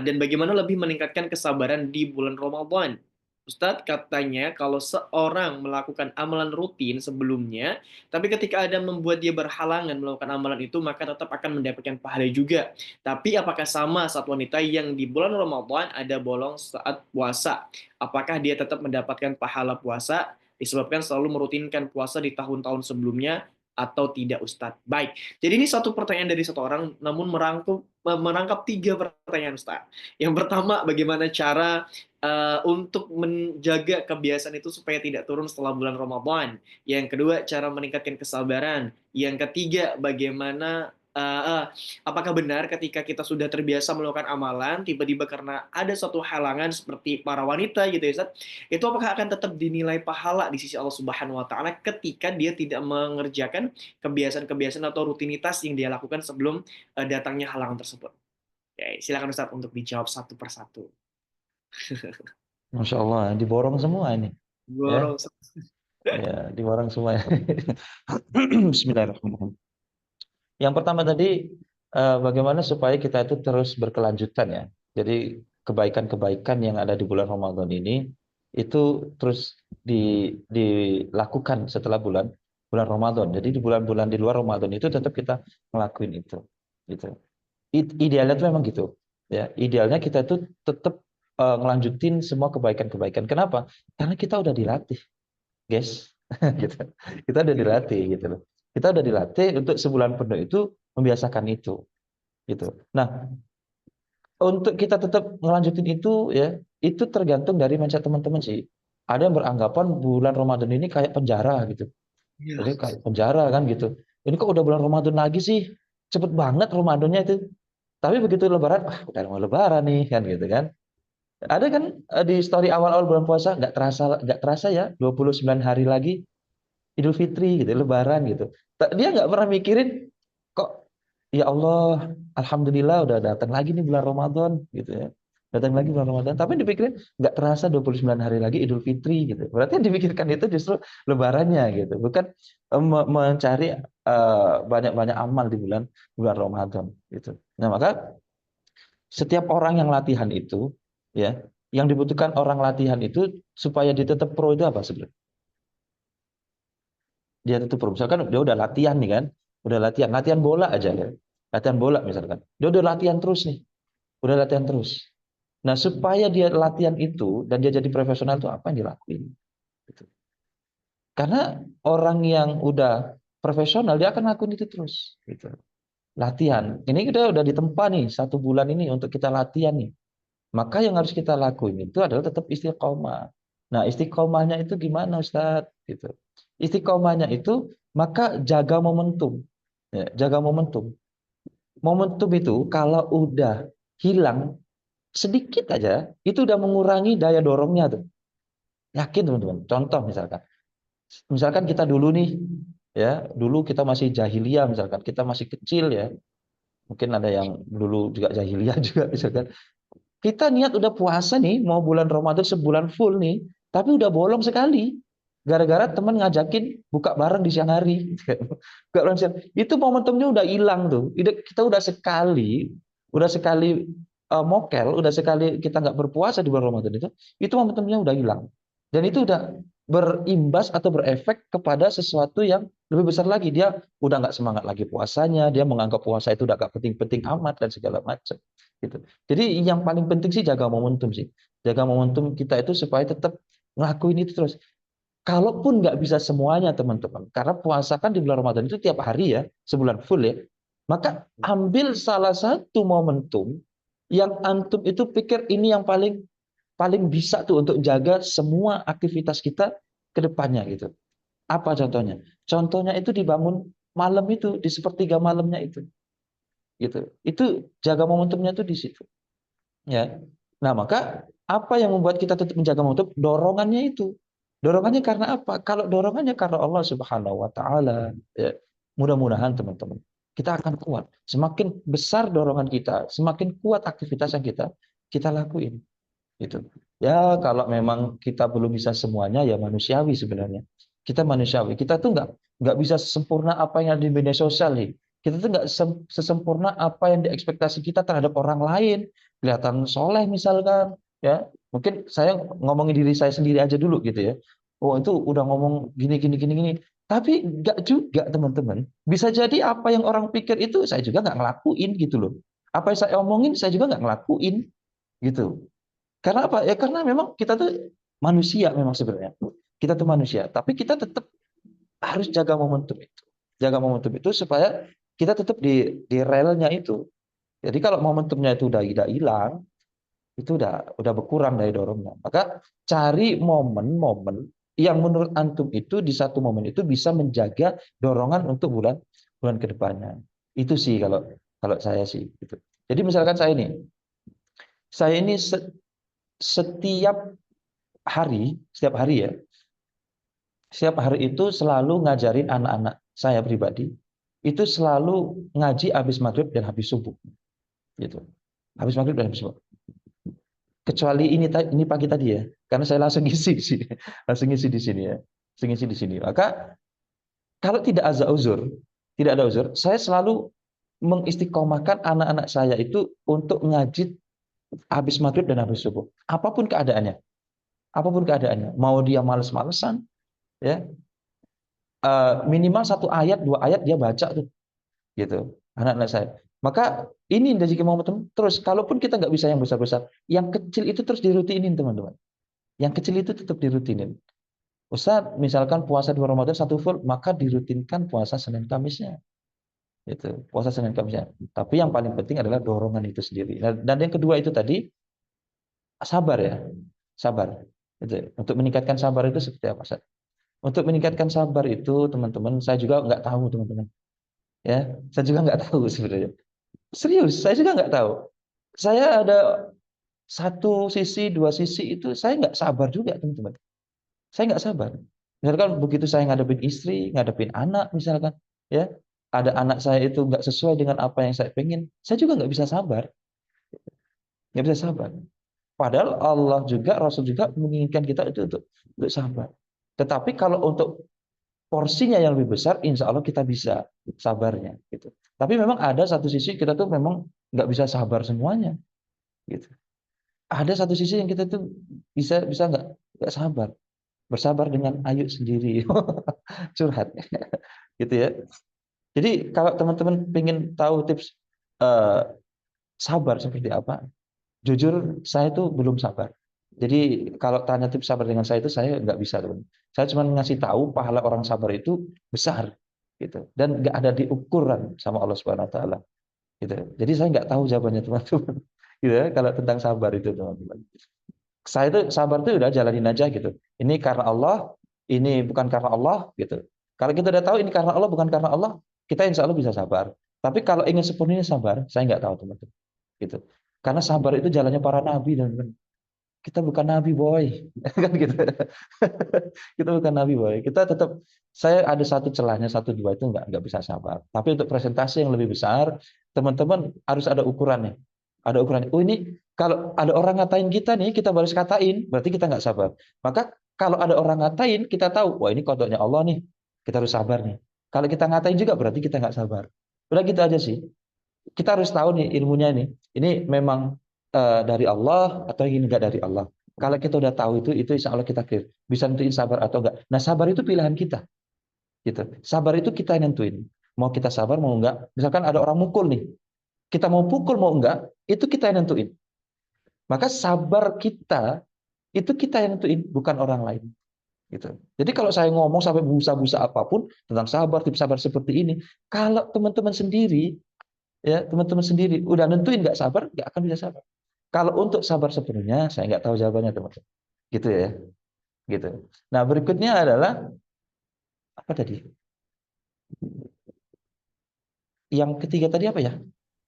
Dan bagaimana lebih meningkatkan kesabaran di bulan Ramadan? Ustadz katanya kalau seorang melakukan amalan rutin sebelumnya, tapi ketika ada membuat dia berhalangan melakukan amalan itu, maka tetap akan mendapatkan pahala juga. Tapi apakah sama saat wanita yang di bulan Ramadan ada bolong saat puasa? Apakah dia tetap mendapatkan pahala puasa disebabkan selalu merutinkan puasa di tahun-tahun sebelumnya atau tidak Ustadz? Baik, jadi ini satu pertanyaan dari satu orang, namun merangkap tiga pertanyaan Ustadz. Yang pertama, bagaimana cara untuk menjaga kebiasaan itu supaya tidak turun setelah bulan Ramadan. Yang kedua, cara meningkatkan kesabaran. Yang ketiga, bagaimana apakah benar ketika kita sudah terbiasa melakukan amalan, tiba-tiba karena ada suatu halangan seperti para wanita gitu ya, Ustaz, itu apakah akan tetap dinilai pahala di sisi Allah Subhanahu wa taala ketika dia tidak mengerjakan kebiasaan-kebiasaan atau rutinitas yang dia lakukan sebelum datangnya halangan tersebut. Oke, silakan Ustaz untuk dijawab satu persatu. Masya Allah, diborong semua ini. Ya, Borong. ya, diborong semua. Bismillahirrahmanirrahim. Yang pertama tadi, bagaimana supaya kita itu terus berkelanjutan ya. Jadi kebaikan-kebaikan yang ada di bulan Ramadan ini itu terus dilakukan setelah bulan bulan Ramadan. Jadi di bulan-bulan di luar Ramadan itu tetap kita ngelakuin itu. Gitu. Idealnya tuh memang gitu. Ya, idealnya kita tuh tetap ngelanjutin semua kebaikan-kebaikan. Kenapa? Karena kita udah dilatih, guys. Gitu. Kita udah dilatih gitu loh. Kita udah dilatih untuk sebulan penuh itu membiasakan itu gitu. Nah, untuk kita tetap ngelanjutin itu ya, itu tergantung dari mindset teman-teman sih. Ada yang beranggapan bulan Ramadan ini kayak penjara gitu. Iya. Jadi kayak penjara kan gitu. Ini kok udah bulan Ramadan lagi sih? Cepet banget Ramadannya itu. Tapi begitu Lebaran, udah mau Lebaran nih kan gitu kan. Ada kan di story awal-awal bulan puasa nggak terasa ya 29 hari lagi Idul Fitri gitu, Lebaran gitu. Dia nggak pernah mikirin kok ya Allah, alhamdulillah udah datang lagi nih bulan Ramadan gitu ya. Datang lagi bulan Ramadan, tapi dipikirin nggak terasa 29 hari lagi Idul Fitri gitu. Berarti yang dipikirkan itu justru lebarannya gitu, bukan mencari banyak-banyak amal di bulan bulan Ramadan gitu. Nah, maka setiap orang yang latihan itu ya, yang dibutuhkan orang latihan itu supaya dia tetap pro itu apa sebenarnya? Dia tetap pro. Misalkan dia udah latihan nih kan, udah latihan, latihan bola aja ya. Latihan bola misalkan. Dia udah latihan terus nih, udah latihan terus. Nah, supaya dia latihan itu dan dia jadi profesional itu apa yang dilakuin? Gitu. Karena orang yang udah profesional dia akan lakuin itu terus. Gitu. Latihan. Ini kita udah ditempa nih 1 bulan ini untuk kita latihan nih. Maka yang harus kita lakuin itu adalah tetap istiqomah. Nah, istiqomahnya itu gimana, Ustadz? Gitu. Istiqomahnya itu maka jaga momentum. Ya, jaga momentum. Momentum itu kalau udah hilang sedikit aja, itu udah mengurangi daya dorongnya tuh. Yakin teman-teman. Contoh misalkan kita dulu nih, ya dulu kita masih jahiliyah misalkan, kita masih kecil ya. Mungkin ada yang dulu juga jahiliyah juga misalkan. Kita niat udah puasa nih, mau bulan Ramadan sebulan full nih, tapi udah bolong sekali. Gara-gara teman ngajakin buka bareng di siang hari. Buka bareng siang. Itu momentumnya udah hilang tuh. Kita udah sekali mokel, udah sekali kita nggak berpuasa di bulan Ramadan itu momentumnya udah hilang. Dan itu udah berimbas atau berefek kepada sesuatu yang lebih besar lagi. Dia udah nggak semangat lagi puasanya, dia menganggap puasa itu udah nggak penting-penting amat dan segala macam. Gitu. Jadi yang paling penting sih jaga momentum sih. Jaga momentum kita itu supaya tetap ngelakuin itu terus. Kalaupun nggak bisa semuanya teman-teman, karena puasa kan di bulan Ramadan itu tiap hari ya, sebulan full ya. Maka ambil salah satu momentum yang antum itu pikir ini yang paling paling bisa tuh untuk jaga semua aktivitas kita ke depannya gitu. Apa contohnya? Contohnya itu dibangun malam itu, di sepertiga malamnya itu. Gitu. Itu jaga momentumnya tuh di situ. Ya. Nah, maka apa yang membuat kita tetap menjaga momentum? Dorongannya itu. Dorongannya karena apa? Kalau dorongannya karena Allah Subhanahu wa taala, ya, mudah-mudahan teman-teman kita akan kuat. Semakin besar dorongan kita, semakin kuat aktivitas yang kita lakuin. Gitu. Ya, kalau memang kita belum bisa semuanya ya manusiawi sebenarnya. Kita manusiawi. Kita tuh nggak bisa sempurna apa yang ada di media sosial nih. Kita tuh nggak sesempurna apa yang diekspektasi kita terhadap orang lain. Kelihatan soleh misalkan, ya. Mungkin saya ngomongin diri saya sendiri aja dulu gitu ya. Oh, itu udah ngomong gini gini gini gini. Tapi nggak juga teman-teman. Bisa jadi apa yang orang pikir itu saya juga nggak ngelakuin gitu loh. Apa yang saya omongin saya juga nggak ngelakuin gitu. Karena apa? Ya karena memang kita tuh manusia memang sebenarnya. Kita tuh manusia, tapi kita tetap harus jaga momentum itu. Jaga momentum itu supaya kita tetap di relnya itu. Jadi kalau momentumnya itu udah hilang, itu udah berkurang dari dorongnya. Maka cari momen-momen yang menurut antum itu di satu momen itu bisa menjaga dorongan untuk bulan bulan kedepannya. Itu sih kalau kalau saya sih gitu. Jadi misalkan saya ini setiap setiap hari ya, setiap hari itu selalu ngajarin anak-anak saya pribadi, itu selalu ngaji habis maghrib dan habis subuh, gitu. Habis maghrib dan habis subuh. Kecuali ini pagi tadi ya, karena saya langsung ngisi di sini, langsung ngisi di sini ya, langsung ngisi di sini. Maka kalau tidak ada uzur, saya selalu mengistiqomahkan anak-anak saya itu untuk ngaji habis maghrib dan habis subuh. Apapun keadaannya, mau dia males-malesan, ya minimal 1 ayat 2 ayat dia baca tuh gitu anak-anak saya. Maka ini dari segi momentum terus, kalaupun kita nggak bisa yang besar-besar, yang kecil itu terus dirutinin teman-teman, yang kecil itu tetap dirutinin. Ustaz misalkan puasa di Ramadan 1 full, maka dirutinkan puasa Senin Kamisnya gitu, puasa Senin Kamisnya. Tapi yang paling penting adalah dorongan itu sendiri. Dan yang kedua itu tadi, Sabar ya, sabar. Itu. Untuk meningkatkan sabar itu seperti apa, Ustaz? Untuk meningkatkan sabar itu, teman-teman, saya juga nggak tahu, teman-teman. Ya, saya juga nggak tahu sebenarnya. Serius, saya juga nggak tahu. Saya ada satu sisi, dua sisi itu saya nggak sabar juga, teman-teman. Saya nggak sabar. Misalkan begitu saya ngadepin istri, ngadepin anak, misalkan, ya, ada anak saya itu nggak sesuai dengan apa yang saya pengen, saya juga nggak bisa sabar, nggak bisa sabar. Padahal Allah juga, Rasul juga menginginkan kita itu untuk sabar. Tetapi kalau untuk porsinya yang lebih besar, insya Allah kita bisa sabarnya, gitu. Tapi memang ada satu sisi kita tuh memang nggak bisa sabar semuanya, gitu. Ada satu sisi yang kita tuh bisa bisa nggak sabar, bersabar dengan Ayu sendiri, curhat, gitu ya. Jadi kalau teman-teman ingin tahu tips eh, sabar seperti apa, jujur saya tuh belum sabar. Jadi kalau tanya tips sabar dengan saya itu saya nggak bisa, teman. Saya cuma ngasih tahu pahala orang sabar itu besar, gitu. Dan nggak ada diukuran sama Allah Subhanahu Wa Taala, gitu. Jadi saya nggak tahu jawabannya, teman-teman. Gitu ya, kalau tentang sabar itu, teman-teman. Saya itu sabar itu udah jalanin aja gitu. Ini karena Allah, ini bukan karena Allah, gitu. Kalau kita udah tahu ini karena Allah bukan karena Allah, kita insya Allah bisa sabar. Tapi kalau ingin sepenuhnya sabar, saya nggak tahu, teman-teman. Gitu. Karena sabar itu jalannya para nabi, dan kita bukan nabi, boy. Kan gitu. Kita bukan nabi, boy. Kita tetap, saya ada satu celahnya, satu dua itu nggak bisa sabar. Tapi untuk presentasi yang lebih besar, teman-teman harus ada ukurannya. Ada ukurannya. Oh, ini kalau ada orang ngatain kita nih, kita balas katain, berarti kita nggak sabar. Maka kalau ada orang ngatain, kita tahu, wah ini kodoknya Allah nih, kita harus sabar nih. Kalau kita ngatain juga berarti kita nggak sabar. Udah gitu aja sih. Kita harus tahu nih ilmunya nih. Ini memang dari Allah atau ini enggak dari Allah. Kalau kita udah tahu itu insya Allah kita clear. Bisa nentuin sabar atau enggak. Nah, sabar itu pilihan kita, gitu. Sabar itu kita yang nentuin. Mau kita sabar mau enggak. Misalkan ada orang mukul nih, kita mau pukul mau enggak, itu kita yang nentuin. Maka sabar kita itu kita yang nentuin, bukan orang lain. Gitu. Jadi kalau saya ngomong sampai busa-busa apapun tentang sabar, tips sabar seperti ini, kalau teman-teman sendiri, ya teman-teman sendiri udah nentuin nggak sabar, nggak akan bisa sabar. Kalau untuk sabar sepenuhnya, saya nggak tahu jawabannya, teman-teman. Gitu ya, gitu. Nah, berikutnya adalah apa tadi? Yang ketiga tadi apa ya?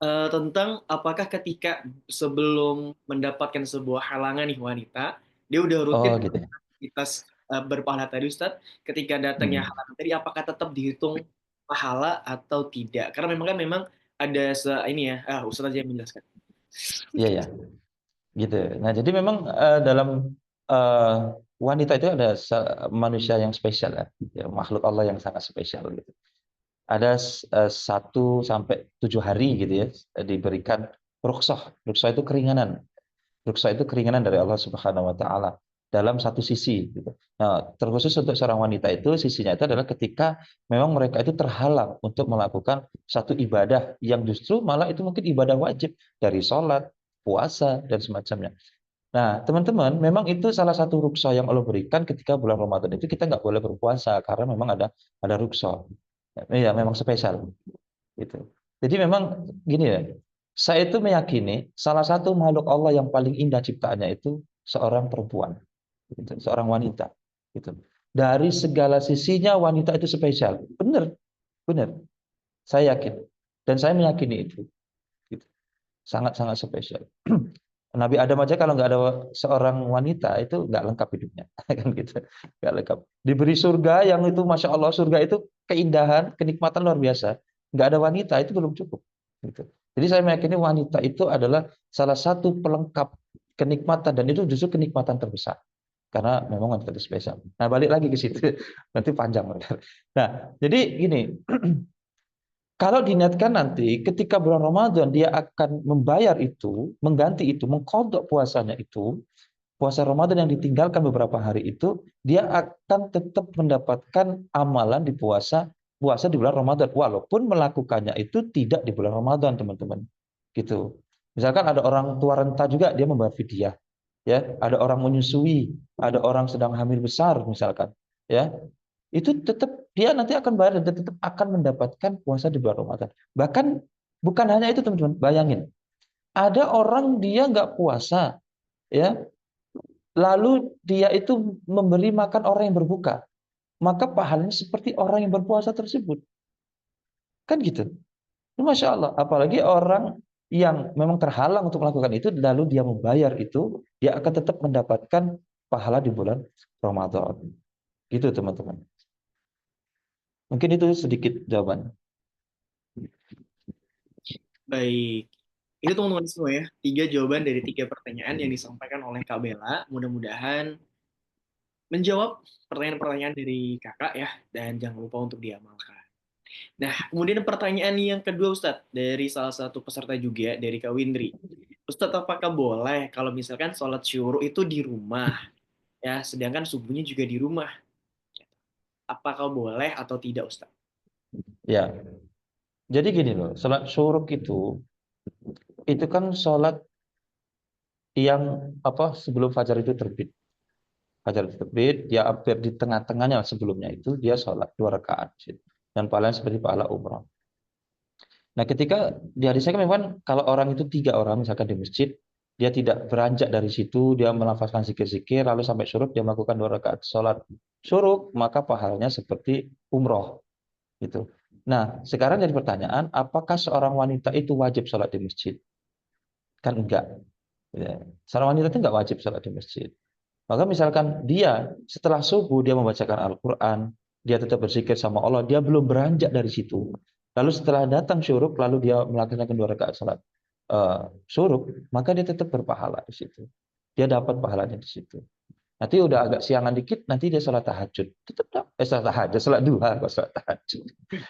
Tentang apakah ketika sebelum mendapatkan sebuah halangan nih wanita, dia udah Oh, rutin gitu ya. aktivitas berpahala tadi Ustadz, ketika datangnya Hmm. halangan tadi apakah tetap dihitung pahala atau tidak? Karena memang kan memang ada ini ya, Ustadz aja yang menjelaskan. Iya ya, gitu. Nah, jadi memang dalam eh, wanita itu ada manusia yang spesial ya. Ya, makhluk Allah yang sangat spesial gitu. Ada 1 sampai 7 hari gitu ya, diberikan rukhsah. Rukhsah itu keringanan. Ruksa itu keringanan dari Allah Subhanahu wa taala dalam satu sisi gitu. Nah, terkhusus untuk seorang wanita itu sisinya itu adalah ketika memang mereka itu terhalang untuk melakukan satu ibadah yang justru malah itu mungkin ibadah wajib dari sholat, puasa dan semacamnya. Nah, teman-teman, memang itu salah satu ruksa yang Allah berikan ketika bulan Ramadan itu kita nggak boleh berpuasa karena memang ada ruksa. Ya, memang spesial gitu. Jadi memang gini ya, saya itu meyakini salah satu makhluk Allah yang paling indah ciptaannya itu seorang perempuan, gitu, seorang wanita. Gitu. Dari segala sisinya wanita itu spesial. Benar, benar. Saya yakin dan saya meyakini itu. Gitu. Sangat-sangat spesial. Nabi Adam aja kalau nggak ada seorang wanita itu nggak lengkap hidupnya, kan gitu, nggak lengkap. Diberi surga yang itu, masya Allah, surga itu keindahan, kenikmatan luar biasa. Nggak ada wanita itu belum cukup. Gitu. Jadi saya meyakini wanita itu adalah salah satu pelengkap kenikmatan dan itu justru kenikmatan terbesar karena memang wanita itu spesial. Nah, balik lagi ke situ, nanti panjang. Nah, jadi gini, kalau diniatkan nanti ketika bulan Ramadan dia akan membayar itu, mengganti itu, mengkodok puasanya itu, puasa Ramadan yang ditinggalkan beberapa hari itu, dia akan tetap mendapatkan amalan di puasa puasa di bulan Ramadan, walaupun melakukannya itu tidak di bulan Ramadan, teman-teman. Gitu. Misalkan ada orang tua renta juga dia membayar fidyah, ya, ada orang menyusui, ada orang sedang hamil besar misalkan, ya, itu tetap dia nanti akan bayar dan tetap akan mendapatkan puasa di bulan Ramadan. Bahkan bukan hanya itu, teman-teman. Bayangin, ada orang dia nggak puasa, ya, lalu dia itu memberi makan orang yang berbuka, maka pahalanya seperti orang yang berpuasa tersebut. Kan gitu. Masya Allah. Apalagi orang yang memang terhalang untuk melakukan itu, lalu dia membayar itu, dia akan tetap mendapatkan pahala di bulan Ramadan. Gitu teman-teman. Mungkin itu sedikit jawaban. Baik. Itu teman-teman semua ya, 3 jawaban dari 3 pertanyaan yang disampaikan oleh Kak Bella. Mudah-mudahan menjawab pertanyaan-pertanyaan dari kakak ya, dan jangan lupa untuk diamalkan. Nah, kemudian pertanyaan yang kedua Ustadz, dari salah satu peserta juga, dari Kak Windri. Ustadz, apakah boleh kalau misalkan sholat syuruk itu di rumah, ya, sedangkan subuhnya juga di rumah? Apakah boleh atau tidak Ustadz? Ya, jadi gini loh, salat syuruk itu kan salat yang apa sebelum fajar itu terbit. Fajar itu terbit, dia hampir di tengah-tengahnya sebelumnya itu dia salat 2 rakaat dan pahalanya seperti pahala umrah. Nah, ketika di hadis saya memang kalau orang itu 3 orang misalkan di masjid, dia tidak beranjak dari situ, dia melafazkan zikir-zikir, lalu sampai syuruk dia melakukan 2 rakaat sholat syuruk, maka pahalanya seperti umroh gitu. Nah, sekarang jadi pertanyaan, apakah seorang wanita itu wajib sholat di masjid? Kan enggak. Ya. Seorang wanita itu enggak wajib sholat di masjid. Maka misalkan dia setelah subuh dia membacakan Al-Quran, dia tetap berzikir sama Allah, dia belum beranjak dari situ. Lalu setelah datang syuruk, lalu dia melaksanakan 2 rakaat salat syuruk, maka dia tetap berpahala di situ. Dia dapat pahalanya di situ. Nanti udah agak siangan dikit, nanti dia sholat tahajud. Tetap dapat, sholat tahajud, sholat duha, kok sholat tahajud.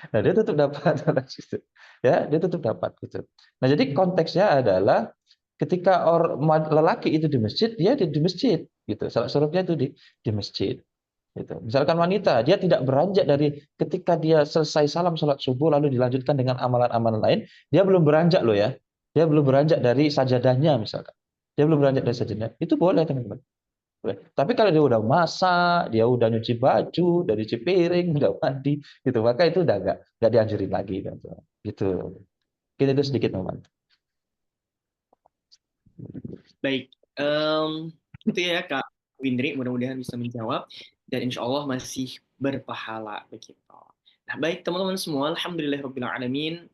Nah, dia tetap dapat di situ. Ya, dia tetap dapat gitu. Nah, jadi konteksnya adalah ketika lelaki itu di masjid, dia di masjid gitu. Salat syuruknya itu di masjid gitu. Misalkan wanita, dia tidak beranjak dari ketika dia selesai salam sholat subuh lalu dilanjutkan dengan amalan-amalan lain, dia belum beranjak loh ya. Dia belum beranjak dari sajadahnya misalkan. Dia belum beranjak dari sajadahnya. Itu boleh teman-teman. Boleh. Tapi kalau dia udah masak, dia udah nyuci baju, udah nyuci piring, udah mandi, gitu, maka itu udah nggak dianjurin lagi, teman-teman. Gitu. Kita itu sedikit teman. Baik, itu ya Kak Windri, mudah-mudahan bisa menjawab dan insya Allah masih berpahala begitu. Nah, baik teman-teman semua, alhamdulillahirobbilalamin.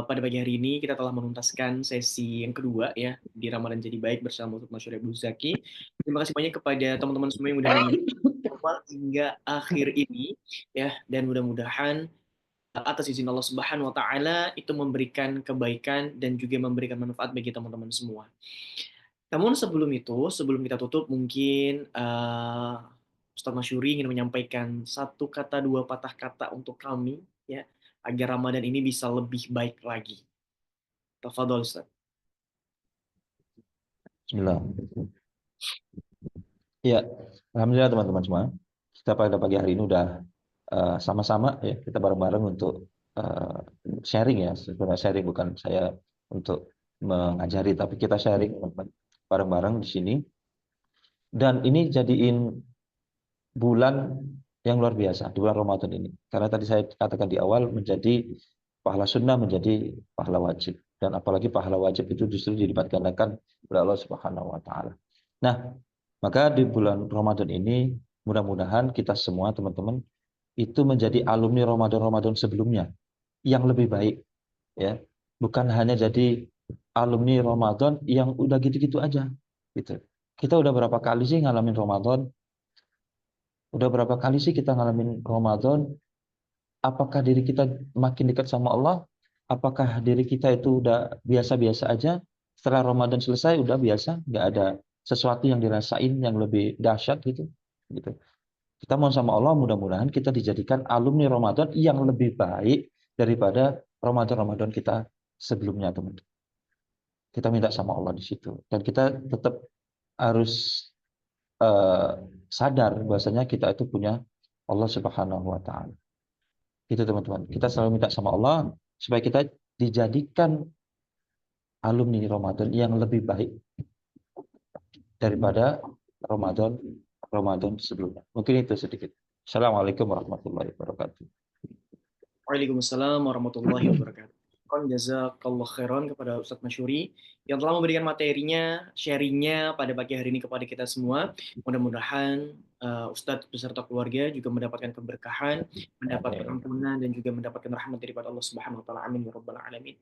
Pada pagi hari ini kita telah menuntaskan sesi yang kedua ya di Ramadan Jadi Baik bersama Ustaz Masyur Abu Zaki. Terima kasih banyak kepada teman-teman semua yang sudah menyimak awal hingga akhir ini ya, dan mudah-mudahan atas izin Allah Subhanahu wa taala itu memberikan kebaikan dan juga memberikan manfaat bagi teman-teman semua. Namun sebelum itu, sebelum kita tutup, mungkin Ustadz Masyuri ingin menyampaikan satu kata, 2 patah kata untuk kami, ya, agar Ramadan ini bisa lebih baik lagi. Tafadhol, Ustadz. Bismillah. Ya, alhamdulillah teman-teman semua. Kita pada pagi hari ini udah sama-sama ya, kita bareng-bareng untuk eh, sharing ya. Sebenarnya sharing bukan saya untuk mengajari, tapi kita sharing teman-teman bareng-bareng di sini. Dan ini jadiin bulan yang luar biasa di bulan Ramadan ini. Karena tadi saya katakan di awal menjadi pahala sunnah menjadi pahala wajib. Dan apalagi pahala wajib itu justru dilipat gandakan oleh Allah Subhanahu wa taala. Nah, maka di bulan Ramadan ini mudah-mudahan kita semua teman-teman itu menjadi alumni Ramadan-Ramadan sebelumnya yang lebih baik ya. Bukan hanya jadi alumni Ramadan yang udah gitu-gitu aja gitu. Kita udah berapa kali sih ngalamin Ramadan? Udah berapa kali sih kita ngalamin Ramadan? Apakah diri kita makin dekat sama Allah? Apakah diri kita itu udah biasa-biasa aja? Setelah Ramadan selesai udah biasa, nggak ada sesuatu yang dirasain yang lebih dahsyat gitu. Gitu. Kita mohon sama Allah mudah-mudahan kita dijadikan alumni Ramadan yang lebih baik daripada Ramadan-Ramadan kita sebelumnya, teman-teman. Kita minta sama Allah di situ. Dan kita tetap harus eh, sadar bahwasanya kita itu punya Allah Subhanahu wa taala. Itu teman-teman. Kita selalu minta sama Allah supaya kita dijadikan alumni Ramadan yang lebih baik daripada Ramadan Ramadan sebelumnya. Mungkin itu sedikit. Assalamualaikum warahmatullahi wabarakatuh. Waalaikumsalam warahmatullahi wabarakatuh. syukron jazakallah khairan kepada Ustadz Masyuri yang telah memberikan materinya, sharingnya pada pagi hari ini kepada kita semua. Mudah-mudahan Ustadz beserta keluarga juga mendapatkan keberkahan, mendapatkan Amin. ampunan dan juga mendapatkan rahmat daripada Allah Subhanahu wa taala. Amin ya rabbal alamin.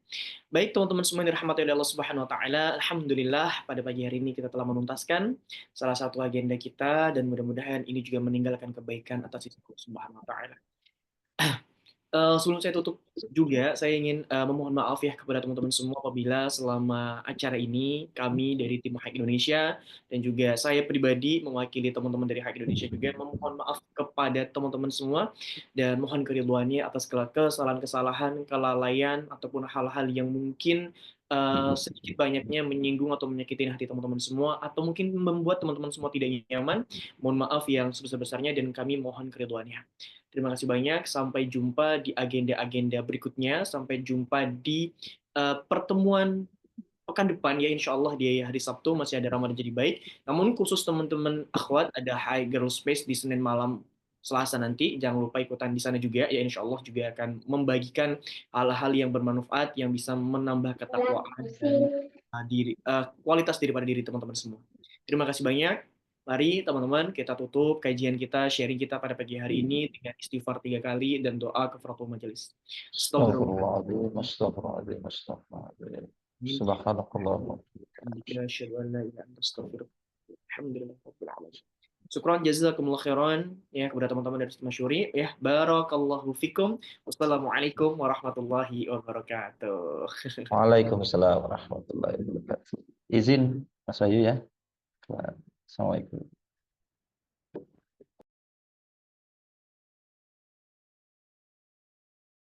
Baik teman-teman semua yang dirahmati oleh Allah Subhanahu wa taala, alhamdulillah pada pagi hari ini kita telah menuntaskan salah satu agenda kita dan mudah-mudahan ini juga meninggalkan kebaikan atas sisi Allah Subhanahu wa taala. Sebelum saya tutup juga, saya ingin memohon maaf ya kepada teman-teman semua apabila selama acara ini kami dari tim Hak Indonesia dan juga saya pribadi mewakili teman-teman dari Hak Indonesia juga memohon maaf kepada teman-teman semua dan mohon keridhoannya atas segala kesalahan-kesalahan, kelalaian ataupun hal-hal yang mungkin sedikit banyaknya menyinggung atau menyakiti hati teman-teman semua atau mungkin membuat teman-teman semua tidak nyaman. Mohon maaf yang sebesar-besarnya dan kami mohon keridhoannya. Terima kasih banyak. Sampai jumpa di agenda-agenda berikutnya. Sampai jumpa di pertemuan pekan depan ya, insya Allah di hari Sabtu masih ada Ramadan Jadi Baik. Namun khusus teman-teman akhwat ada High Girl Space di Senin malam Selasa nanti. Jangan lupa ikutan di sana juga ya, insya Allah juga akan membagikan hal-hal yang bermanfaat yang bisa menambah ketakwaan dan kualitas daripada diri teman-teman semua. Terima kasih banyak. Mari teman-teman kita tutup kajian kita, sharing kita pada pagi hari ini dengan istighfar 3 kali dan doa kafaratul majelis. Astagfirullah. Astagfirullahaladzim, astagfirullahaladzim, astagfirullahaladzim. Subhanakallahumma. Asyhadu an la ilaha illa anta astaghfiruka. Alhamdulillah rabbil alamin. Syukran jazakumullah khairan ya kepada teman-teman dari Ustaz Masyuri ya. Barakallahu fikum. Wassalamualaikum warahmatullahi wabarakatuh. Waalaikumsalam warahmatullahi wabarakatuh. Izin Mas Bayu ya. Assalamualaikum.